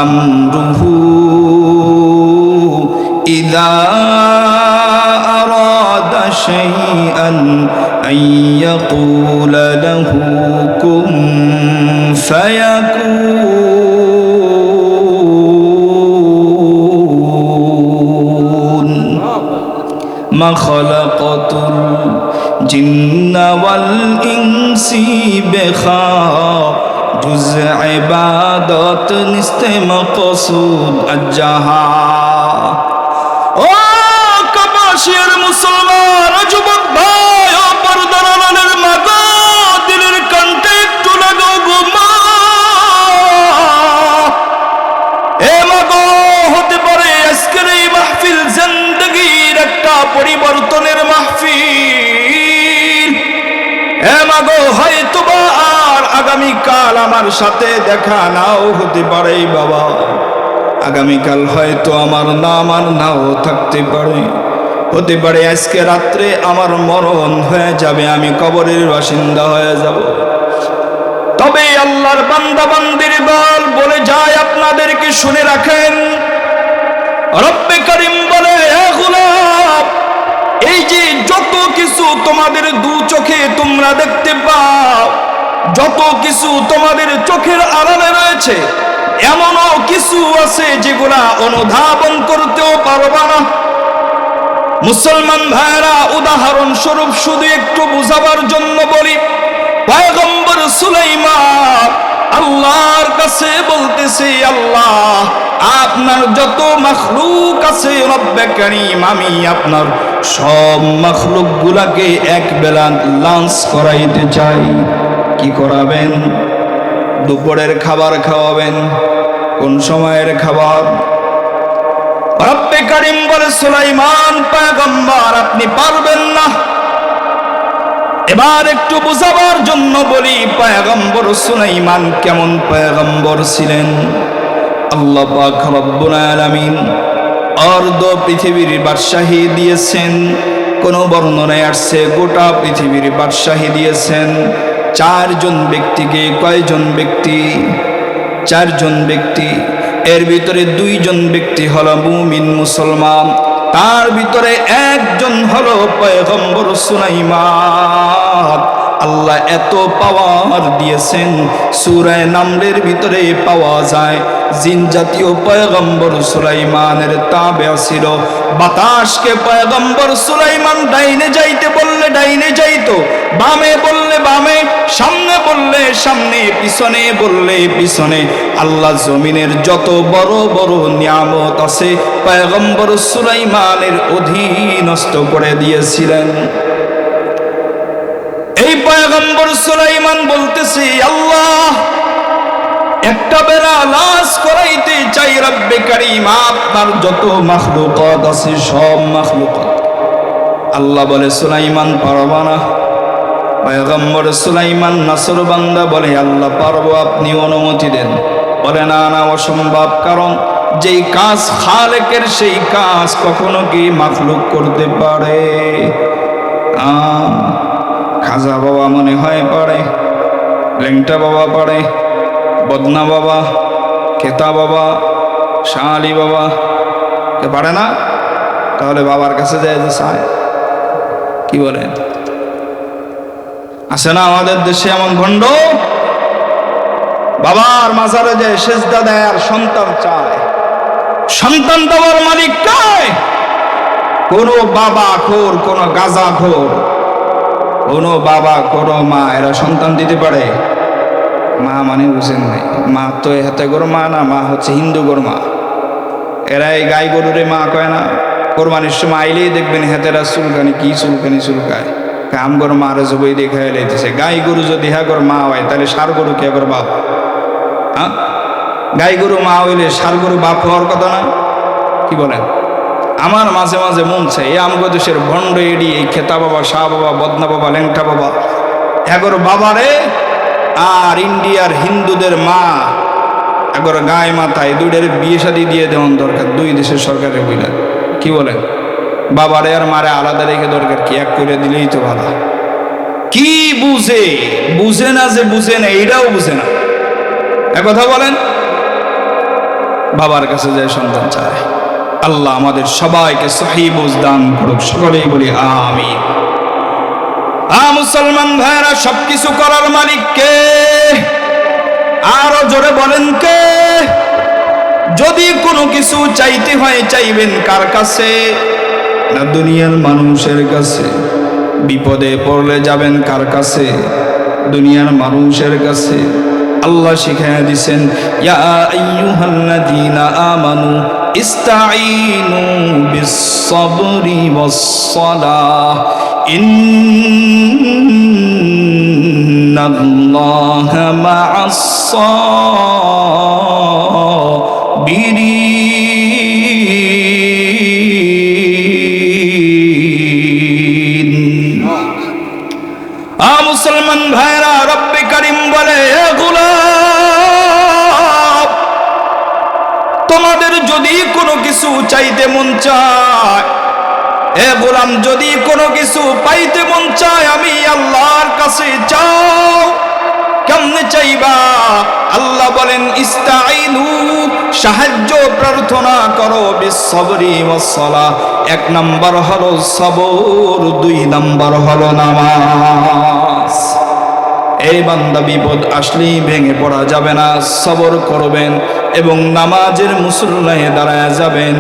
আমরুহু ইযা আরাদা শাইআন আইয়াকুলা লাহু কুন ফায়াকুন। মা খালাকাতুল জিন্না ওয়াল ইনসি বিখা জুজ ইবাদত নিস্তে মকসুদ আজ্জাহা। ও কবাশির মুসলমান যুবক ভাই, ও পর্দার আড়ালের মা গো, দিলের কণ্ঠে একটু লাগাও গো মা। এ মা গো, হতে পারে আজকের এই মাহফিল জিন্দেগীর একটা পরিবর্তনের মাহফিল। এ মা গো, হয়তো বা আর আগামীকাল আমার সাথে দেখা নাও হতে পারে বাবা। আগামীকাল হয়তো আমার নাম আর নাও থাকতে পারে। হতে পারে আজকে রাত্রে আমার মরণ হয়ে যাবে, আমি কবরের বাসিন্দা হয়ে যাব। তবে আল্লাহর বান্দা বান্দির দল বলে যায়, আপনাদেরকে শুনে রাখেন, রব্বে কারীম বলে, হে গোলাম, এই যে যত কিছু তোমাদের দু চোখে তোমরা দেখতে পাও, যত কিছু তোমাদের চোখের আড়ালে রয়েছে, এমনও কিছু আছে যেগুলা অনুধাবন করতেও পারবা না। মুসলমান ভাইরা, উদাহরণ স্বরূপ শুধু একটু বুঝাবার জন্য বলি, পয়গম্বর সুলাইমান আল্লাহর কাছে বলতেছে, আল্লাহ আপনার যত মাখলুক আছে রব্বে কারীম, আমি আপনার সব মাখলুক গুলাকে এক বেলা লাঞ্চ করাইতে চাই। কি করাবেন? দুপুরের খাবার খাওয়াবেন। কোন সময়ের খাবার? রব্বে কারীম বলে, সুলাইমান পয়গম্বর আপনি পারবেন না। এবার একটু বুঝাবার জন্য বলি, পয়গম্বর সুলাইমান কেমন পয়গম্বর ছিলেন? আল্লাহ পাক রব্বুল আলামিন অর্ধ পৃথিবীর বাদশাহী দিয়েছেন। কোন বর্ণনায় আসছে গোটা পৃথিবীর বাদশাহী দিয়েছেন 4 জন ব্যক্তিকে। কয়জন ব্যক্তি? 4 জন ব্যক্তি। এর ভিতরে দুইজন ব্যক্তি হলো মুমিন মুসলমান, তার ভিতরে একজন হলো পয়গম্বর সুলাইমান। আল্লাহ এত পাওয়ার দিয়েছেন, সূরা নামলের ভিতরে পাওয়া যায় জিন জাতীয় পয়গম্বর সুলাইমানের তাবে ছিল। বাতাসকে পয়গম্বর সুলাইমান ডাইনে যাইতে বললে ডাইনে যাইতো, বামে বললে বামে, সামনে বললে সামনে, পিছনে বললে পিছনে। আল্লাহ জমিনের যত বড় বড় নিয়ামত আছে পয়গম্বর সুলাইমানের অধীনস্থ করে দিয়েছিলেন। এই পয়গম্বর সুলাইমান বলতেছে, আল্লাহ একটা বেলা লাশ করাইতে চাই রব্বে কারীম, আপনার যত মাখলুকাত আছে সব মাখলুকাত। আল্লাহ বলে, সুলাইমান পারবা না? পয়গম্বর সুলাইমান নাসরবান্দা বলে, আল্লাহ পারবো, আপনি অনুমতি দেন। বলে, না না, অসম্ভব, কারণ যেই কাজ খালেকের সেই কাজ কখনো কি মাখলুক করতে পারে? খাজা বাবা মনে হয় পারে, লেংটা বাবা পারে, বদনা বাবা, কেতা বাবা, শাহ আলী বাবা কে পারে না? তাহলে বাবার কাছে যায় যে চায়, কি বলেন? আছে না আমাদের দেশে এমন ভণ্ড? বাবার মাজারে যায় সেজদা দেয় আর সন্তান চায়। সন্তান দেওয়ার মালিক কায়? কোন বাবা খোর, কোন গাজা খোর, কোন বাবা কোন মা এরা সন্তান দিতে পারে? মা মানে বুঝেন নাই, মা তো হাতে গরু মা না, মা হচ্ছে হিন্দু গরু মা। এরা এই গাই গরুরে মা কয় না। কোরবানির সময় আইলেই দেখবেন হাতেরা চুলকানি, কি চুলকানি চুলকায়, কাম গরু মারে জবই দেখাই লাইতেছে। গাই গরু যদি হ্যাঁ গরু মা হয়, তাহলে ষাঁড় গরু কে করে বাপ? হ্যাঁ, গাই গরু মা হইলে ষাঁড় গরু বাপ হওয়ার কথা না? কি বলেন? আমার মাঝে মাঝে মন চাই এই আমগো দেশের ভণ্ড এডি, এই খেতা বাবা, শাহ বাবা, বদনা বাবা, লেংটা বাবা, এগোর বাবারে আর ইন্ডিয়ার হিন্দুদের মা এগোর গায়ে মাথায় দুইটার বিয়ে শাদী দিয়ে দেওয়ার দরকার, দুই দেশের সরকারের বইলা। কি বলেন? বাবারে আর মারে আলাদা রেখে দরকার কি, এক করে দিলেই তো ভালো। কি বুঝে? বুঝে না যে বুঝে না, এইটাও বুঝে না। এক কথা বলেন, বাবার কাছে যায় সন্তান চায়। আল্লাহ আমাদের সবাইকে সহিহ বুঝ দান করুক, সকলেই বলি আমিন। মুসলমান ভাইরা, সবকিছু করার মালিক কে? আরো জোরে বলেন কে? যদি কোনো কিছু চাইতে হয় চাইবেন কার কাছে? না দুনিয়ার মানুষের কাছে। বিপদে পড়লে যাবেন কার কাছে? দুনিয়ার মানুষের কাছে। আল্লাহ শিখাইয়া দিছেন, ইয়া আইয়ুহাল্লাযীনা আমানু ইস্তাঈনু বিস-সাবরি ওয়াস-সালাহ ইন্নাল্লাহা মা'আস-সাবিরিন। মুসলমান ভাইরা, রব্বে কারীম বলে, হে গোলাম, তোমাদের যদি কোনো কিছু চাইতে মন চায়, হে গোলাম, যদি কোনো কিছু পাইতে মন চায়, আমি আল্লাহর কাছে চাও। কেমনে চাইবা? আল্লাহ বলেন, ইস্তাঈনু, সাহায্য প্রার্থনা করো, বিস-সাবরি ওয়াস-সালাহ। এক নাম্বার হলো সবর, দুই নাম্বার হলো নামাজ। এই বান্দা বিপদ আসলেই ভেঙে পড়া যাবে না, সবর করবেন এবং নামাজের মুসল্লায় দাঁড়ায় যাবেন।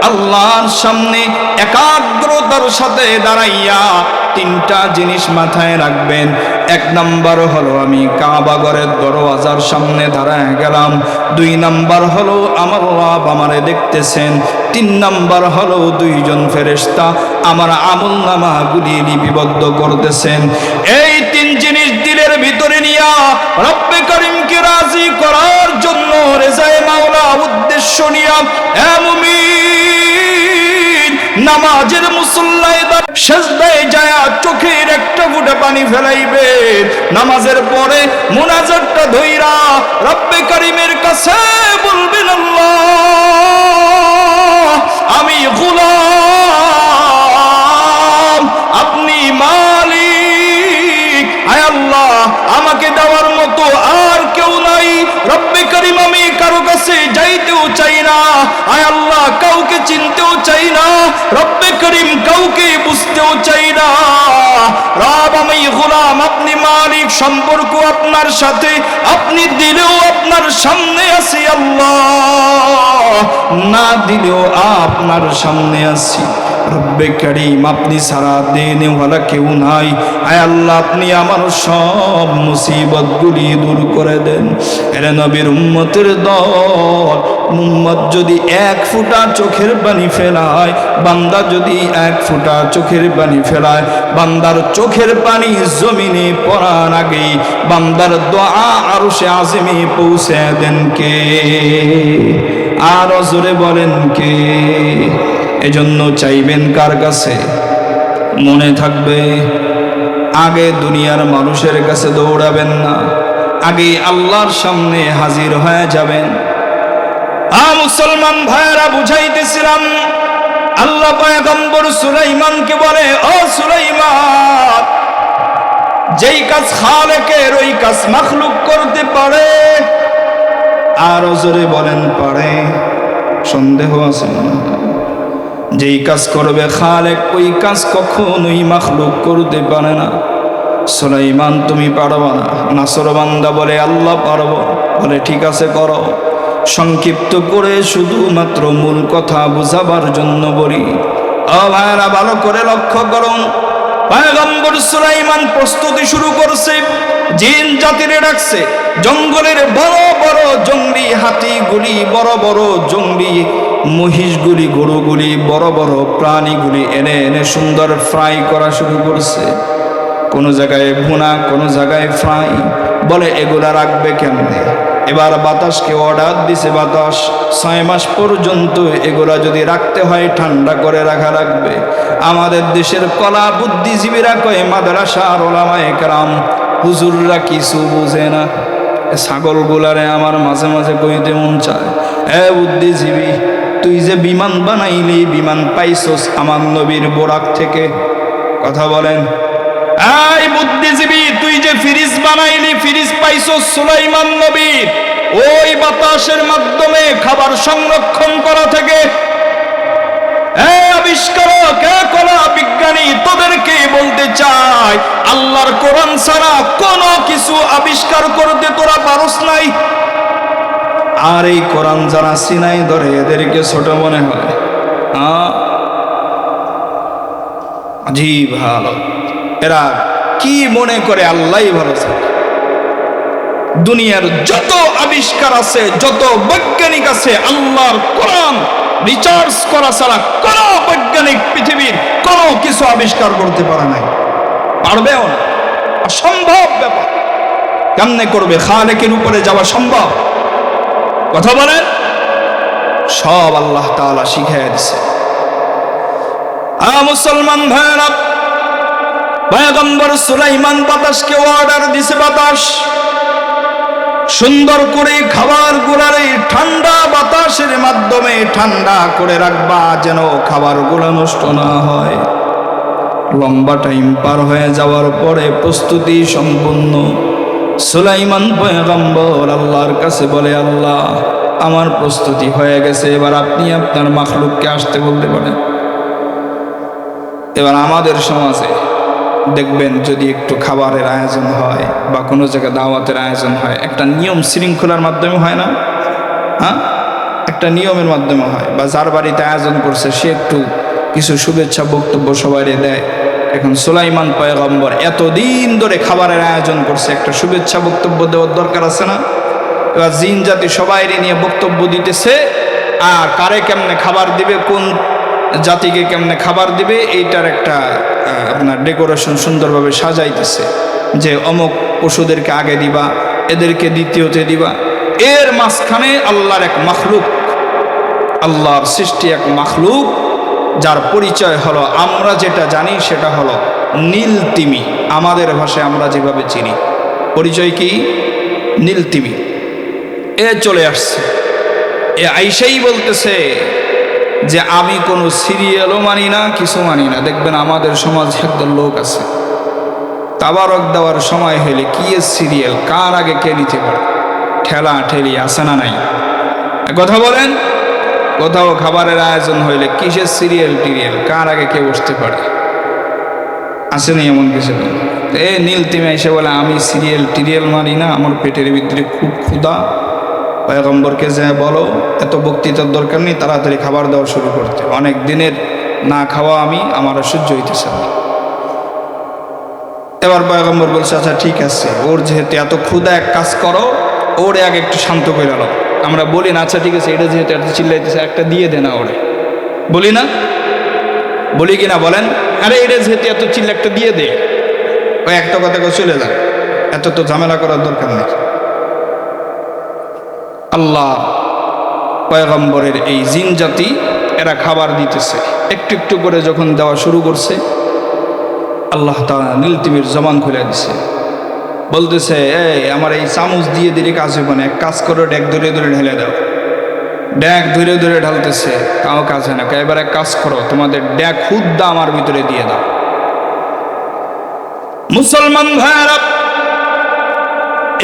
আল্লাহর সামনে একাগ্রতার সাথে দাঁড়াইয়া তিনটা জিনিস মাথায় রাখবেন। এক নাম্বার হলো আমি কাবা ঘরের দরওয়াজার সামনে দাঁড়ায় গেলাম। দুই নাম্বার হলো আমার রব আমারে দেখতেছেন। তিন নাম্বার হলো দুইজন ফেরেশতা আমার আমলনামাগুলি লিপিবদ্ধ করতেছেন। এই তিন জিনিস দিলের ভিতরে নিয়া রব্বে করিমকে রাজি করার জন্য রেজায়ে মাওলা উদ্দেশ্য নিয়া হে মুমিন, নামাজের মুসল্লায় সেজদায় যায়া চোখের একটা ফোঁটা পানি ফেলাইবে। নামাজের পরে মুনাজাতটা ধইরা রব্বে করিমের কাছে বলবেন, আল্লাহ আমি গোলাম, আপনি মালিক। আয় আল্লাহ, আমাকে দেওয়ার মতো আর কেউ নাই। রব্বে করিম, আমি কারো কাছে যাইতেও চাই বুঝতেও চাই না। রব আমি গোলাম, আপনি মালিক, সম্পর্ক আপনার সাথে, আপনি দিলেও আপনার সামনে আছি আল্লাহ, না দিলেও আপনার সামনে আছি। রব্বে কারীম, আপনি সারা দেনেওয়ালা কেউ নাই। আয় আল্লাহ, আপনি আমার সব মুসিবতগুলি দূর করে দেন। এরে নবীর উম্মতের দল, উম্মত যদি এক ফোঁটা চোখের পানি ফেলায়, বান্দা যদি এক ফোঁটা চোখের পানি ফেলায়, বান্দার চোখের পানি জমিনে পড়ার আগেই বান্দার দোয়া আরশে আজিমে পৌঁছে দেন কে? আর জোরে বলেন কে? এজন্য চাইবেন কার কাছে? মনে থাকবে, আগে দুনিয়ার মানুষের কাছে দৌড়াবেন না, আগে আল্লাহর সামনে হাজির হয়ে যাবেন। মুসলমান ভাইয়েরা, বুঝাইতেছিলাম, আল্লাহ পয়গম্বর সুলাইমানকে বলে, ও সুলাইমান, যেই কাজ খালেকের ওই কাজ মাখলুক করতে পারে। আর জোরে বলেন পারে? সন্দেহ আছে? যেই কাজ করবে খালেক, ওই কাজ কখনোই মাখলুক করতে পারে না। সুলাইমান, তুমি পারবা না? নাসরবান্দা বলে, আল্লাহ পারব। বলে, ঠিক আছে, করো। সংক্ষিপ্ত করে শুধুমাত্র মূল কথা বুঝাবার জন্য বলি। ও ভাইরা, ভালো করে লক্ষ্য করুন। পয়গম্বর সুলাইমান প্রস্তুতি শুরু করছে, জিন জাতিরে ডাকছে। জঙ্গলের বড় বড় জঙ্গলি হাতিগুলি, বড় বড় জঙ্গলি মহিষগুলি, গরুগুলি, বড় বড় প্রাণীগুলি এনে এনে সুন্দর ফ্রাই করা শুরু করছে। কোনো জায়গায় ভুনা, কোনো জায়গায় ফ্রাই। বলে, এগুলা রাখবে কেমনে? এবার বাতাসকে অর্ডার দিছে, বাতাস 6 মাস পর্যন্ত এগুলা যদি রাখতে হয় ঠান্ডা করে রাখা লাগবে। আমাদের দেশের কলা বুদ্ধিজীবীরা কয়, মাদ্রাসার ওলামায়ে কেরাম, হুজুররা কিছু বুঝে না। ছাগলগুলারে আমার মাঝে মাঝে কইতে মন চায়, এ বুদ্ধিজীবী, তুই যে বিমান বানাইলি, বিমান পাইছস আমার নবীর বোরাক থেকে। কথা বলেন? এই বুদ্ধিজীবী, তুই যে ফ্রিজ বানাইলি, ফ্রিজ পাইছস সুলাইমান নবীর ওই বাতাসের মাধ্যমে খাবার সংরক্ষণ করা থেকে। আবিষ্কারক, কলা বিজ্ঞানী, তোদেরকে বলতে চাই, আল্লাহর কোরআন ছাড়া কোনো কিছু আবিষ্কার করতে তোরা পারস নাই। আর এই কোরআন যারা সিনাই ধরে, এদেরকে ছোট মনে হয়। জি ভালো, এরা কি মনে করে আল্লাহই ভালো থাকে। দুনিয়ার যত আবিষ্কার আছে, যত বৈজ্ঞানিক আছে, আল্লাহর কোরআন রিসার্চ করা ছাড়া কোন বৈজ্ঞানিক পৃথিবীর কোনো কিছু আবিষ্কার করতে পারে নাই, পারবেও না। অসম্ভব ব্যাপার। কেমনে করবে? খালেকের উপরে যাওয়া সম্ভব? কথা বলেন? সব আল্লাহ তাআলা শিখাইয়া দিছে। মুসলমান ভাইরা, পয়গম্বর সুলাইমান বাতাসকে অর্ডার দিছে, বাতাস সুন্দর করে খাবার গুলারে ঠান্ডা বাতাসের মাধ্যমে ঠান্ডা করে রাখবা, যেন খাবার গুলা নষ্ট না হয়। লম্বা টাইম পার হয়ে যাওয়ার পরে প্রস্তুতি সম্পূর্ণ। সুলাইমান পয়গম্বর আল্লাহর কাছে বলে, আল্লাহ, আমার প্রস্তুতি হয়ে গেছে, এবার আপনি আপনার মাখলুককে আসতে বলতে পারেন। এবার আমাদের সমাজে দেখবেন, যদি একটু খাবারের আয়োজন হয় বা কোনো জায়গায় দাওয়াতের আয়োজন হয়, একটা নিয়ম শৃঙ্খলার মাধ্যমে হয় না? হ্যাঁ, একটা নিয়মের মাধ্যমে হয়। বা যার বাড়িতে আয়োজন করছে সে একটু কিছু শুভেচ্ছা বক্তব্য সবাই দেয়। এখন সুলাইমান পয়গম্বর এতদিন ধরে খাবারের আয়োজন করছে, একটা শুভেচ্ছা বক্তব্য দেওয়ার দরকার আছে না? এবার জিন জাতি সবাই নিয়ে বক্তব্য দিতেছে, আর কারে কেমনে খাবার দিবে, কোন জাতিকে কেমনে খাবার দিবে, এইটার একটা আপনার ডেকোরেশন সুন্দরভাবে সাজাইতেছে, যে অমুক পশুদেরকে আগে দিবা, এদেরকে দ্বিতীয়তে দিবা। এর মাঝখানে আল্লাহর এক মাখলুক, আল্লাহর সৃষ্টি এক মাখলুক, যার পরিচয় হলো, আমরা যেটা জানি সেটা হলো নীল তিমি। আমাদের ভাষায় আমরা যেভাবে চিনি, পরিচয় কি? নীল তিমি। এ চলে আসছে, এ আইসাই বলতেছে যে আমি কোনো সিরিয়ালও মানি না, কিছু মানি না। দেখবেন আমাদের সমাজে একদল লোক আছে, তাবারক দেওয়ার সময় হইলে কি সিরিয়াল, কার আগে কে নিতে পারে, ঠেলা ঠেলি আছে না নাই? কথা বলেন? কোথাও খাবারের আয়োজন হইলে কিসের সিরিয়াল টিরিয়াল, কার আগে কে বসতে পারে? আসেনি এমন কিছু? এ নীল তিমি এসে বলে আমি টিরিয়াল মারি না, আমার পেটের ভিতরে খুব ক্ষুধা। পয়গম্বরকে যা বলো এত বক্তৃতার দরকার নেই, তাড়াতাড়ি খাবার দেওয়া শুরু করতে, অনেক দিনের না খাওয়া আমার সহ্য হইতেছে না। এবার পয়গম্বর বলছে আচ্ছা ঠিক আছে, ওর যেহেতু এত ক্ষুধা, এক কাজ করো, ওরে আগে একটু শান্ত করে আলো। আমরা বলি না আচ্ছা ঠিক আছে, এটা যেহেতু এত চিল্লাইতেছে একটা দিয়ে দে না ওরে, বলি না? বলি কি না বলেন? আরে এটা যেহেতু এত চিল্লা একটা দিয়ে দে, ওই একটা কথা করে চলে যান, এত তো ঝামেলা করার দরকার নেই। আল্লাহ পয়গম্বরের এই জিন জাতি এরা খাবার দিতেছে, একটু একটু করে যখন দেওয়া শুরু করছে, আল্লাহ তাআলা নীলতিমির জবান খুলে দিছে, বলতেছে এই আমার এই চামচ দিয়ে দিলে কাজ হবে না, এক কাজ করো ড্যাক ধরে ধরে ঢেলে দাও। ড্যাক ধরে ধরে ঢালতেছে, কাউ কাজ হয় না। এবার এক কাজ করো, তোমাদের ড্যাক হুদ্দা আমার ভিতরে দিয়ে দাও। মুসলমান ভাইরা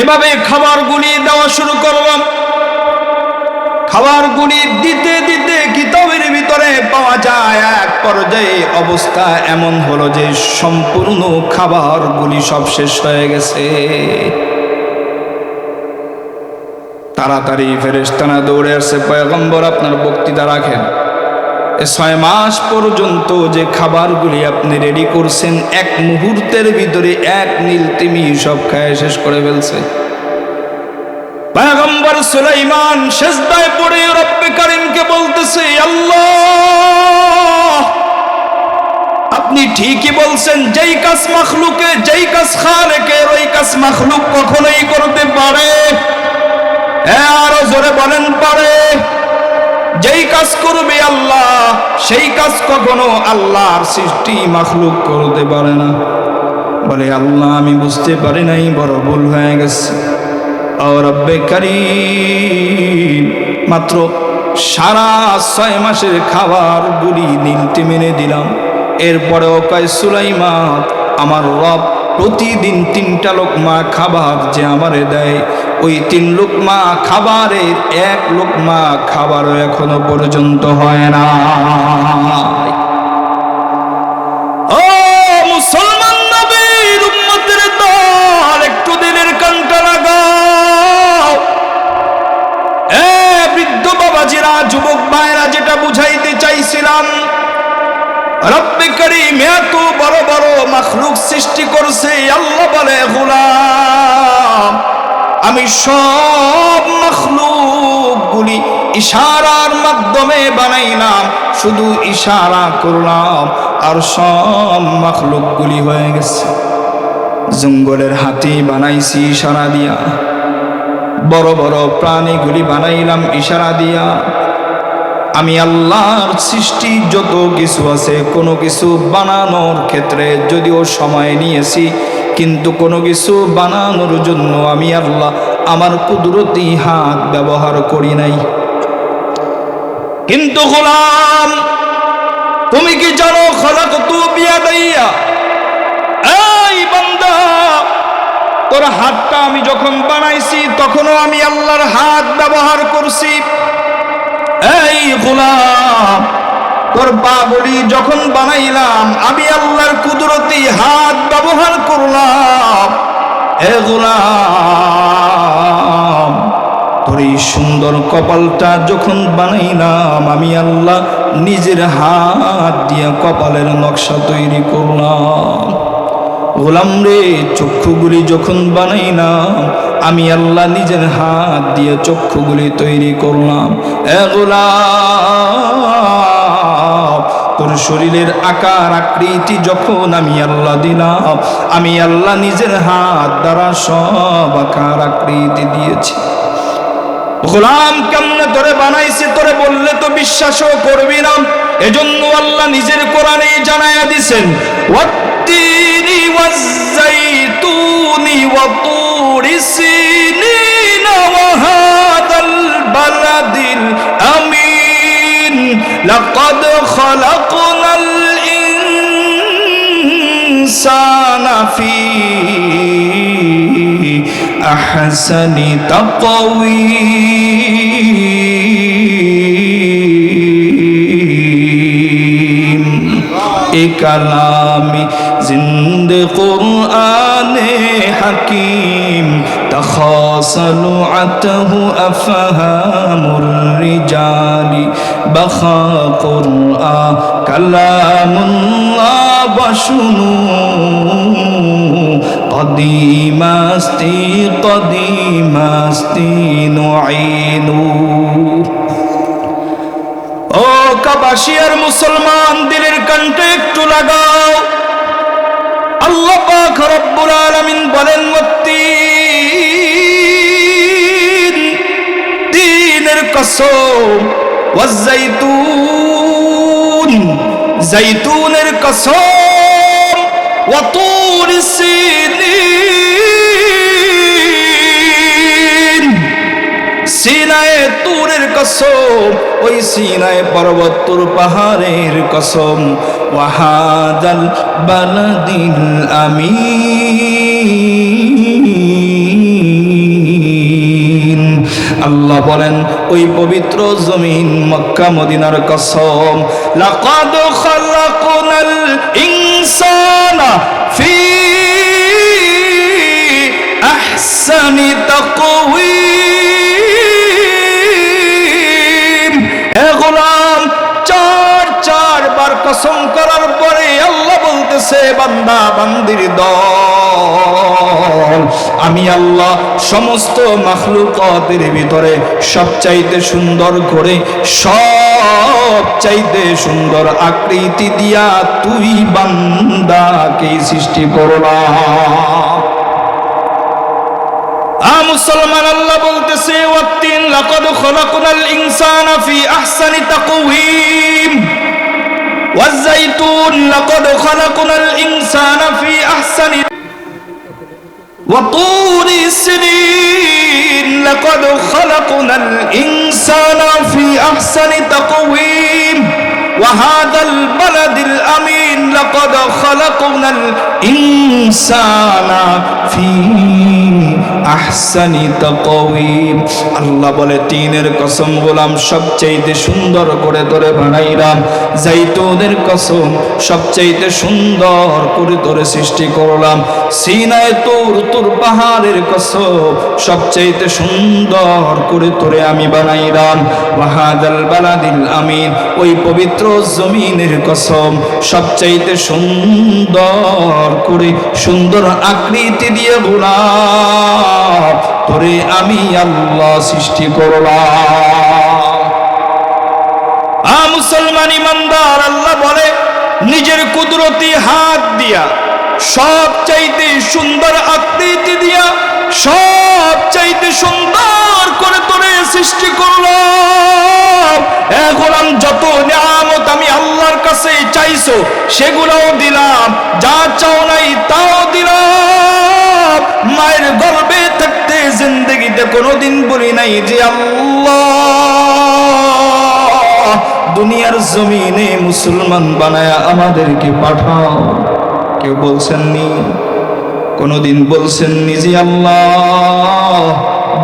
এভাবে খাবারগুলি দেওয়া শুরু করলাম। খাবারগুলি দিতে দিতে কিতাবের ভিতরে পাওয়া যায় এক পর্যায়ে অবস্থা এমন হলো যে সম্পূর্ণ খাবারগুলি সব শেষ হয়ে গেছে। তাড়াতাড়ি ফেরেশতারা দৌড়ে আসছে, পয়গম্বর আপনার বক্তৃতা রাখেন, 6 মাস পর্যন্ত যে খাবারগুলি আপনি রেডি করছেন এক মুহূর্তের ভিতরে এক নীলতিমি সব খায় শেষ করে ফেলছে। পয়গম্বর সুলাইমান সিজদায় পড়ে রব্বে কারীমকে বলতেছে আল্লাহ আপনি ঠিকই বলছেন, যেই কাজ মাখলুকে, যেই কাজ খালেকের, ওই কাজ মাখলুক কখনোই করতে পারে? আরো জোরে বলেন পারে? যেই কাজ করবে আল্লাহ সেই কাজ কখনো আল্লাহর সৃষ্টি মাখলুক করতে পারে না। বলে আল্লাহ আমি বুঝতে পারি নাই, বড় ভুল হয়ে গেছে। ও রব্বে কারীম, মাত্র সারা 6 মাসের খাবারগুলি নীলতিমিরে দিলাম। এরপরেও কয় সুলাইমান আমার রব প্রতিদিন 3টা লোকমা খাবার যে আমারে দেয়, ওই 3 লোকমা খাবারের 1 লোকমা খাবারও এখনো পর্যন্ত হয় না। ও মুসলমান নবীর উম্মতের দল, একটু দিলের কানটা লাগাও। বৃদ্ধ বাবাজিরা, যুবক ভাইরা, যেটা বুঝাইতে চাইছিলাম, রব্বে কারীম এত বড় বড় মাখলুক সৃষ্টি করছে। আল্লাহ বলে গোলাম আমি সব মাখলুকগুলি ইশারার মাধ্যমে বানাইলাম, শুধু ইশারা করলাম আর সব মাখলুকগুলি হয়ে গেছে। জঙ্গলের হাতি বানাইছি ইশারা দিয়া, বড় বড় প্রাণীগুলি বানাইলাম ইশারা দিয়া। আমি আল্লাহর সৃষ্টি যত কিছু আছে, কোনো কিছু বানানোর ক্ষেত্রে যদিও সময় নিয়েছি, কিন্তু কোনো কিছু বানানোর জন্য আমি আল্লাহ আমার কুদরতি হাত ব্যবহার করি নাই। কিন্তু গোলাম তুমি কি জানো খলাকতু বিয়াদাইয়া, এই বান্দা তোর হাতটা আমি যখন বানাইছি তখনও আমি আল্লাহর হাত ব্যবহার করছি। এই গোলাম তোর পাগুলি যখন বানাইলাম আমি আল্লাহর কুদরতি হাত ব্যবহার করলাম। এ গোলাম তোর এই সুন্দর কপালটা যখন বানাইলাম আমি আল্লাহ নিজের হাত দিয়ে কপালের নকশা তৈরি করলাম। গোলাম রে চক্ষুগুলি যখন বানাইলাম আমি আল্লাহ নিজের হাত দিয়ে চক্ষুগুলি তৈরি করলাম। এ গোলাম তোর শরীরের আকার আকৃতি যখন আমি আল্লাহ দিলাম আমি আল্লাহ নিজের হাত দ্বারা সব আকার আকৃতি দিয়েছি। গোলাম কেমনে তোরে বানাইছে তোরে বললে তো বিশ্বাসও করবি না, এজন্য আল্লাহ নিজের কোরআনে জানায়া দিছেন ওয়াত্তিনি ওয়াজ্জাইতুনি ওয়া তুরি সিনিন ওয়া হাদাল বালাদিল আমিন লাকাদ খালাকনাল ইনসানা ফি আহসানি তাকওয়ীম। এ কালামি জিন্দ কুরআন হাকিম تخاصلعته أفهام الرجال بخا قرآن كلام الله بشنو قديم استی نعينو ও কাবাসিয়ার মুসলমান দিলের কণ্ঠে একটু লাগাও আল্লাহ পাক রব্বুল আলামিন বলেন ওয়াত্তিন তিনের কসম ওয়াজ্জাইতুন জাইতুনের কসম ওয়াতুর সিনিন সিনায়ে তুরের কসম ওই সিনায়ে পর্বত তুর পাহাড়ের কসম ওয়াহাদাল বালাদিল আমিন আল্লাহ বলেন ওই পবিত্র জমিন মক্কা মদিনার কসম লাকাদ খালাকনাল ইনসানা ফি আহসানি তাকওয়িম হে গোলাম চারবার কসম করার পরে আল্লাহ বলতেছে বান্দা বান্দির দল আমি আল্লাহ সমস্ত মাখলুকাতের ভিতরে সবচাইতে সুন্দর করে সবচাইতে সুন্দর আকৃতি দিয়া তুই বান্দাকে সৃষ্টি করলাম মুসলমান আল্লাহ বলতেছে ওয়াত্তিন লাকাদ খালাকনাল ইনসানা ফি আহসানি তাকওয়িম ওয়াজ্জাইতুন লাকাদ খালাকনাল ইনসানা ফি আহসানি وطور سنين لقد خلقنا الإنسان في أحسن تقويم وهذا البلد الأمين لقد خلقنا الإنسان في أحسن تقويم আল্লাহ বলে তিনের কসম গোলাম সবচাইতে সুন্দর করে তোরে বানাইলাম জাইতুনের কসম সবচাইতে সুন্দর করে তোরে সৃষ্টি করলাম সিনায়ে তুর পাহাড়ের কসম সবচাইতে সুন্দর করে তোরে আমি বানাইলাম ওয়াহাদাল বালাদিল আমিন ওই পবিত্র জমিনের কসম সবচাইতে সুন্দর করে সুন্দর আকৃতি দিয়ে গোলাম তোরে আমি আল্লাহ সৃষ্টি করলাম মুসলমান ইমানদার আল্লাহ বলে নিজের কুদরতি হাত দিয়া সবচাইতে সুন্দর আকৃতি দিয়া সবচাইতে সুন্দর করে তোরে সৃষ্টি করলাম এ গোলাম যত নিয়ামত আমি আল্লাহর কাছে চাইছো সেগুলোও দিলাম যা চাও নাই তাও দিলাম মায়ের গর্ভে থাকতে জিন্দেগিতে কোনোদিন বলি নাই যে আল্লাহ দুনিয়ার জমিনে মুসলমান বানায়া আমাদেরকে পাঠাও কেউ বলছেননি কোনদিন বলছেননি যে আল্লাহ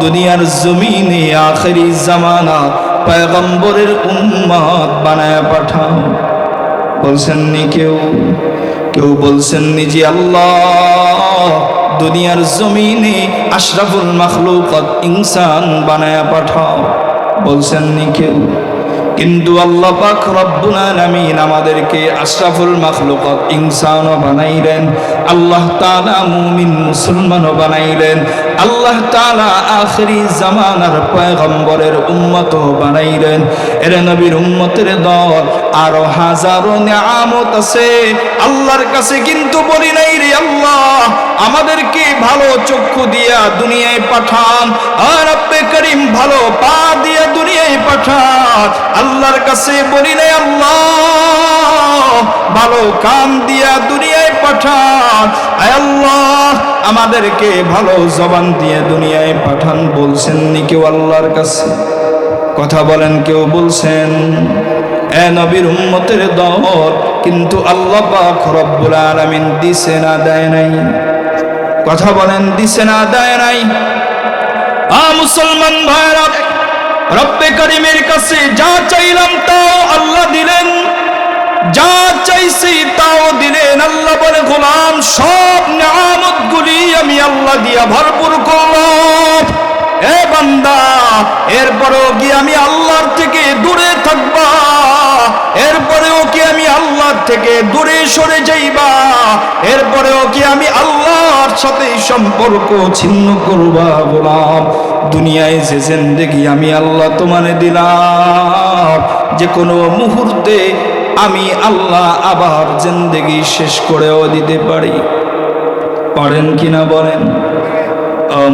দুনিয়ার জমিনে আখেরি জামানা পয়গম্বরের উম্মত বানায়া পাঠাও বলছেননি কেউ বলছেননি যে আল্লাহ দুনিয়ার জমিনে আশরাফুল মাখলুকাত ইনসান বানায়া পাঠাও বলছেননি কেউ কিন্তু আল্লাহ পাক রব্বুল আলামিন আমাদেরকে আশরাফুল মাখলুকাত ইনসানও বানাইলেন আল্লাহ তাআলা মুমিন মুসলমানও বানাইলেন আল্লাহ তাআলা আখেরি জামানার পয়গম্বরের উম্মতও বানাইলেন এর নবীর উম্মতের দল আরো হাজারো নিয়ামত আছে আল্লাহর কাছে কিন্তু বলি নাই রে আল্লাহ আমাদেরকে ভালো চক্ষু দিয়া দুনিয়ায় পাঠান আর রব্বে করিম ভালো পা দিয়া দুনিয়ায় পাঠান আল্লাহর কাছে বলি নাই আল্লাহ ভালো কান দিয়া দুনিয়ায় পাঠান আয় আল্লাহ আমাদেরকে ভালো জবান দিয়ে দুনিয়ায় পাঠান বলছেন নি কেউ আল্লাহর কাছে কথা বলেন কেউ বলছেন এ নবীর উম্মতের দল কিন্তু আল্লাহ পাক রব্বুল আলামিন দিছে না দেয় নাই কথা বলেন দিছে না দেয় নাই মুসলমান ভাইরা রব্বে করিমের কাছে যা চাইলাম তাও আল্লাহ দিলেন যা চাইছি তাও দিলেন। আল্লাহ বলে, গোলাম সব নিয়ামতগুলি আমি আল্লাহ দিয়া ভরপুর করলাম। এ বান্দা, এরপরেও কি আমি আল্লাহর থেকে দূরে থাকবা? এরপরেও কি আমি আল্লাহর থেকে দূরে সরে যাইবা? এরপরেও কি আমি আল্লাহর সাথে সম্পর্ক ছিন্ন করবা? গোলাম, দুনিয়ায় যে জিন্দেগি আমি আল্লাহ তোমারে দিলাম, যে কোনো মুহূর্তে আমি আল্লাহ আবার জিন্দেগি শেষ করেও দিতে পারি। পারেন কিনা বলেন?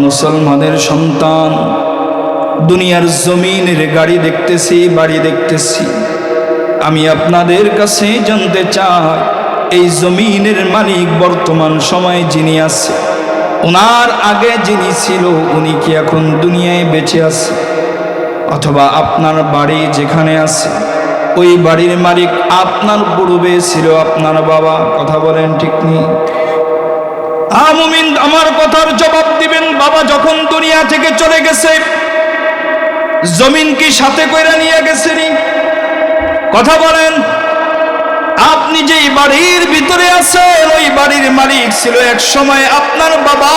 মুসলমানের সন্তান, দুনিয়ার জমিনের গাড়ি দেখতেছি, বাড়ি দেখতেছি। আমি আপনাদের কাছে জানতে চাই, এই জমিনের মালিক বর্তমান সময়ে যিনি আছে, ওনার আগে যিনি ছিল, উনি কি এখন দুনিয়ায় বেঁচে আছে? অথবা আপনার বাড়ি যেখানে আছে, ওই বাড়ির মালিক আপনার পূর্বে ছিল আপনার বাবা? কথা বলেন, ঠিক নেই? মুমিন আমার কথার জবাব দিবেন। বাবা যখন দুনিয়া থেকে চলে গেছে, জমিন কি সাথে কইরা নিয়ে গেছেনি? কথা বলেন। আপনি যেই বাড়ির ভিতরে আছেন, ওই বাড়ির মালিক ছিল এক সময় আপনার বাবা,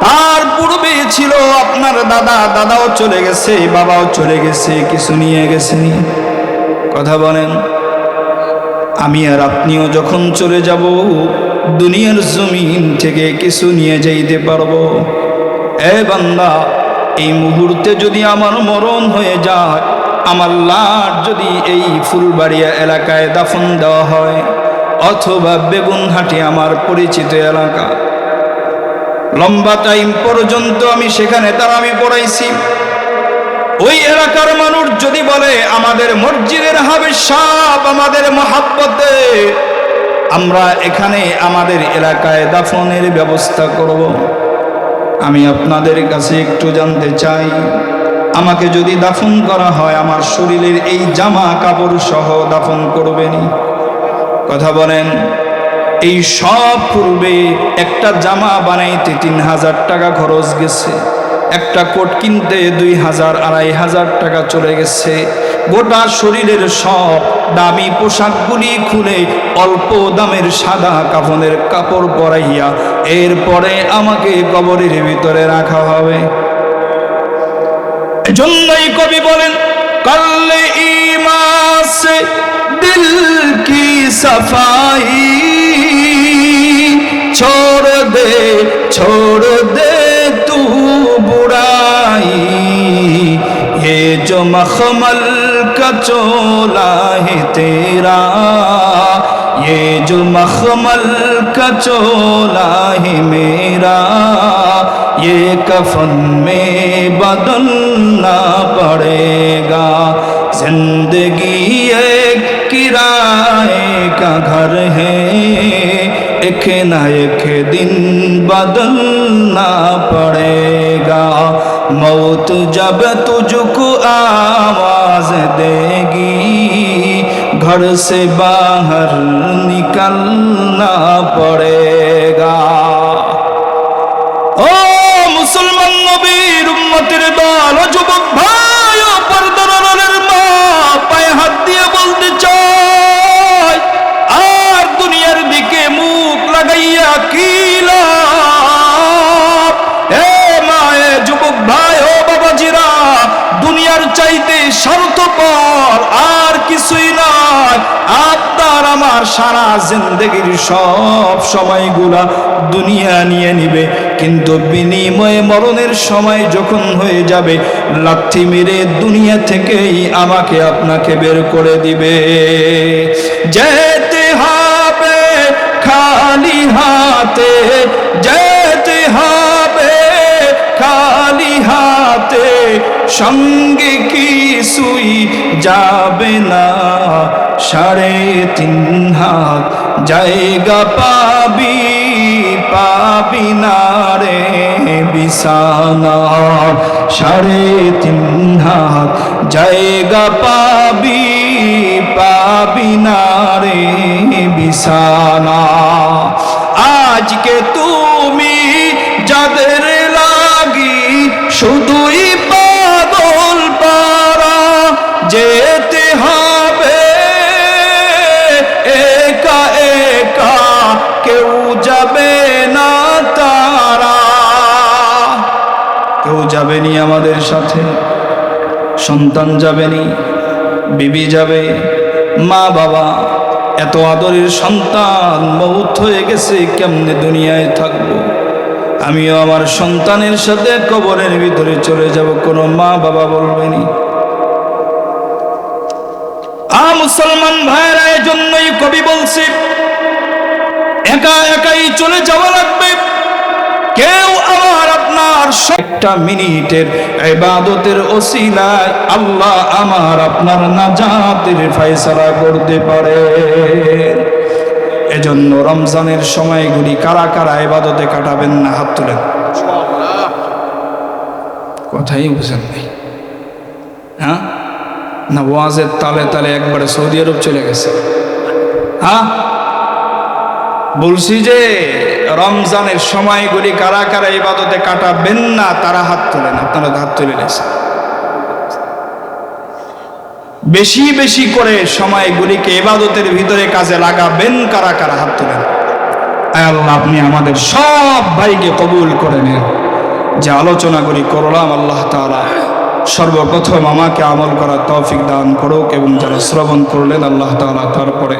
তার পূর্বে ছিল আপনার দাদা, দাদাও চলে গেছে, বাবাও চলে গেছে, কিছু নিয়ে গেছেনি? কথা বলেন। আমি আর আপনিও যখন চলে যাব, দুনিয়ার জমিন থেকে কিছু নিয়ে যাইতে পারবো? এ বান্দা, এই মুহূর্তে যদি আমার মরণ হয়ে যায়, আমার লাশ যদি এই ফুলবাড়িয়া এলাকায় দাফন দেওয়া হয়, অথবা বেগুনহাটি আমার পরিচিত এলাকা, লম্বা টাইম পর্যন্ত আমি সেখানে তারাবি পড়াইছি, ওই এলাকার মানুষ যদি বলে আমাদের মসজিদের হাফেজ সাহেব আমাদের মহাব্বতে, আমরা এখানে আমাদের এলাকায় দাফনের ব্যবস্থা করব, আমি আপনাদের কাছে একটু জানতে চাই, আমাকে যদি দাফন করা হয়, আমার শরীরের এই জামা কাপড় সহ দাফন করবেনি? কথা বলেন। এই সব পূর্বে একটা জামা বানাইতে 3000 টাকা খরচ গেছে, একটা কোট কিনতে 2000 2500 টাকা চলে গেছে। গোটা শরীরের সব দামি পোশাকগুলি খুলে অল্প দামের সাদা কাফনের কাপড় পরাইয়া এরপরে আমাকে কবরের ভিতরে রাখা হবে। এজন্যই কবি বলেন, কাল্লে ঈমান সে দিল কি সফাই, छोड़ दे तू बुराई, ये जो मखमल का चोला है तेरा, ये जो मखमल का चोला है मेरा, ये कफन में बदलना पड़ेगा। जिंदगी एक किराए का घर है, एक न एक दिन बदलना पड़ेगा। मौत जब तुझको आवाज देगी, घर से बाहर निकलना पड़ेगा। ও মুসলমান নবীর উম্মতের দল, ও যুবক ভাই, ও পর্দার আড়ালের মা, পায়ে হাত দিয়ে বলতে চাই, আর দুনিয়ার দিকে মুখ লাগাইয়া কি লাভ? এ মা, এ যুবক ভাই, ও বাবাজিরা, দুনিয়ার চাইতে স্বার্থপর আর কিছুই নয়। আপনার আমার সারা জিন্দেগির সব সময়গুলা দুনিয়া নিয়ে নিবে, কিন্তু বিনিময়ে মরণের সময় যখন হয়ে যাবে, লাথি মেরে দুনিয়া থেকেই আমাকে আপনাকে বের করে দিবে। যেতে হবে খালি হাতে, যেতে হবে খালি হাতে, সঙ্গে কিছুই যাবে না। 3.5 হাত জায়গা পাবি, পাবি না রে বিছানা। 3.5 হাত জায়গা পাবি, পাবি না রে বিছানা। আজকে তুমি যাদের লাগি শুধুই পাগল পারা, যেতে হবে সাথে সন্তান যাবেনি, বিবি যাবে, মা বাবা, এত আদরের সন্তান মউত হয়ে গেছে, কেমনে দুনিয়ায় থাকবো? আমিও আমার সন্তানের সাথে কবরের ভিতরে চলে যাব, কোনো মা বাবা বলবেনি। মুসলমান ভাইরা, এজন্যই কবি বলছে একা একাই চলে যাওয়া লাগবে। কেউ আমার আপনার একটা মিনিটের ইবাদতের ওসিলায় আল্লাহ আমার আপনার নাজাতের ফয়সালা করতে পারে। এজন্য রমজানের সময়গুলি কারা কারা ইবাদতে কাটাবেন না, হাত তুলেন। কথাই বুঝেন নাই? হ্যাঁ না, ওয়াজের তালে তালে একবারে সৌদি আরব চলে গেছে। হ্যাঁ, বলছি যে রমজানের সময়গুলি কারা কারা ইবাদতে কাটাবেন না, তারা হাত তোলেন। আপনারা হাত তুলে নিয়েছেন। বেশি বেশি করে সময়গুলিকে ইবাদতের ভিতরে কাজে লাগাবেন কারা কারা, হাত তোলেন। আল্লাহ আপনি আমাদের সব ভাইকে কবুল করে নেন। যে আলোচনাগুলি করলাম, আল্লাহ তাআলা সর্বপ্রথম আমাকে আমল করার তৌফিক দান করুক, এবং যারা শ্রবণ করলেন আল্লাহ তাআলা তারপরে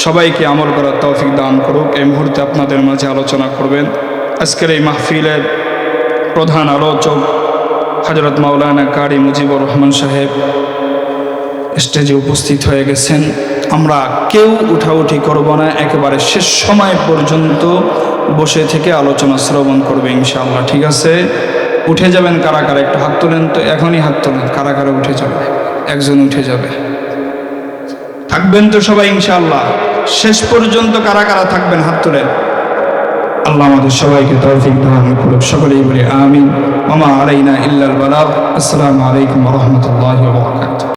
সবাইকে আমল করার তৌফিক দান করুক। এই মুহূর্তে আপনাদের মাঝে আলোচনা করবেন আজকের এই মাহফিলের প্রধান আলোচক হযরত মাওলানা কারি মুজিবুর রহমান সাহেব স্টেজে উপস্থিত হয়ে গেছেন। আমরা কেউ উঠাউঠি করব না, একেবারে শেষ সময় পর্যন্ত বসে থেকে আলোচনা শ্রবণ করবে ইনশাআল্লাহ। ঠিক আছে? উঠে যাবেন কারা কারা, একটু হাত তোলেন তো, এখনই হাত তোলেন। কারা কারা উঠে যাবে? একজন উঠে যাবে। থাকবেন তো সবাই ইনশাআল্লাহ? শেষ পর্যন্ত কারা কারা থাকবেন, হাত তোলেন। আল্লাহ আমাদের সবাইকে তৌফিক দান করুক। সকলেই বলি আমিন। ওয়া মা আলাইনা ইল্লাল বালাগ। আসসালামু আলাইকুম ওয়া রাহমাতুল্লাহি ওয়া বারাকাতুহু।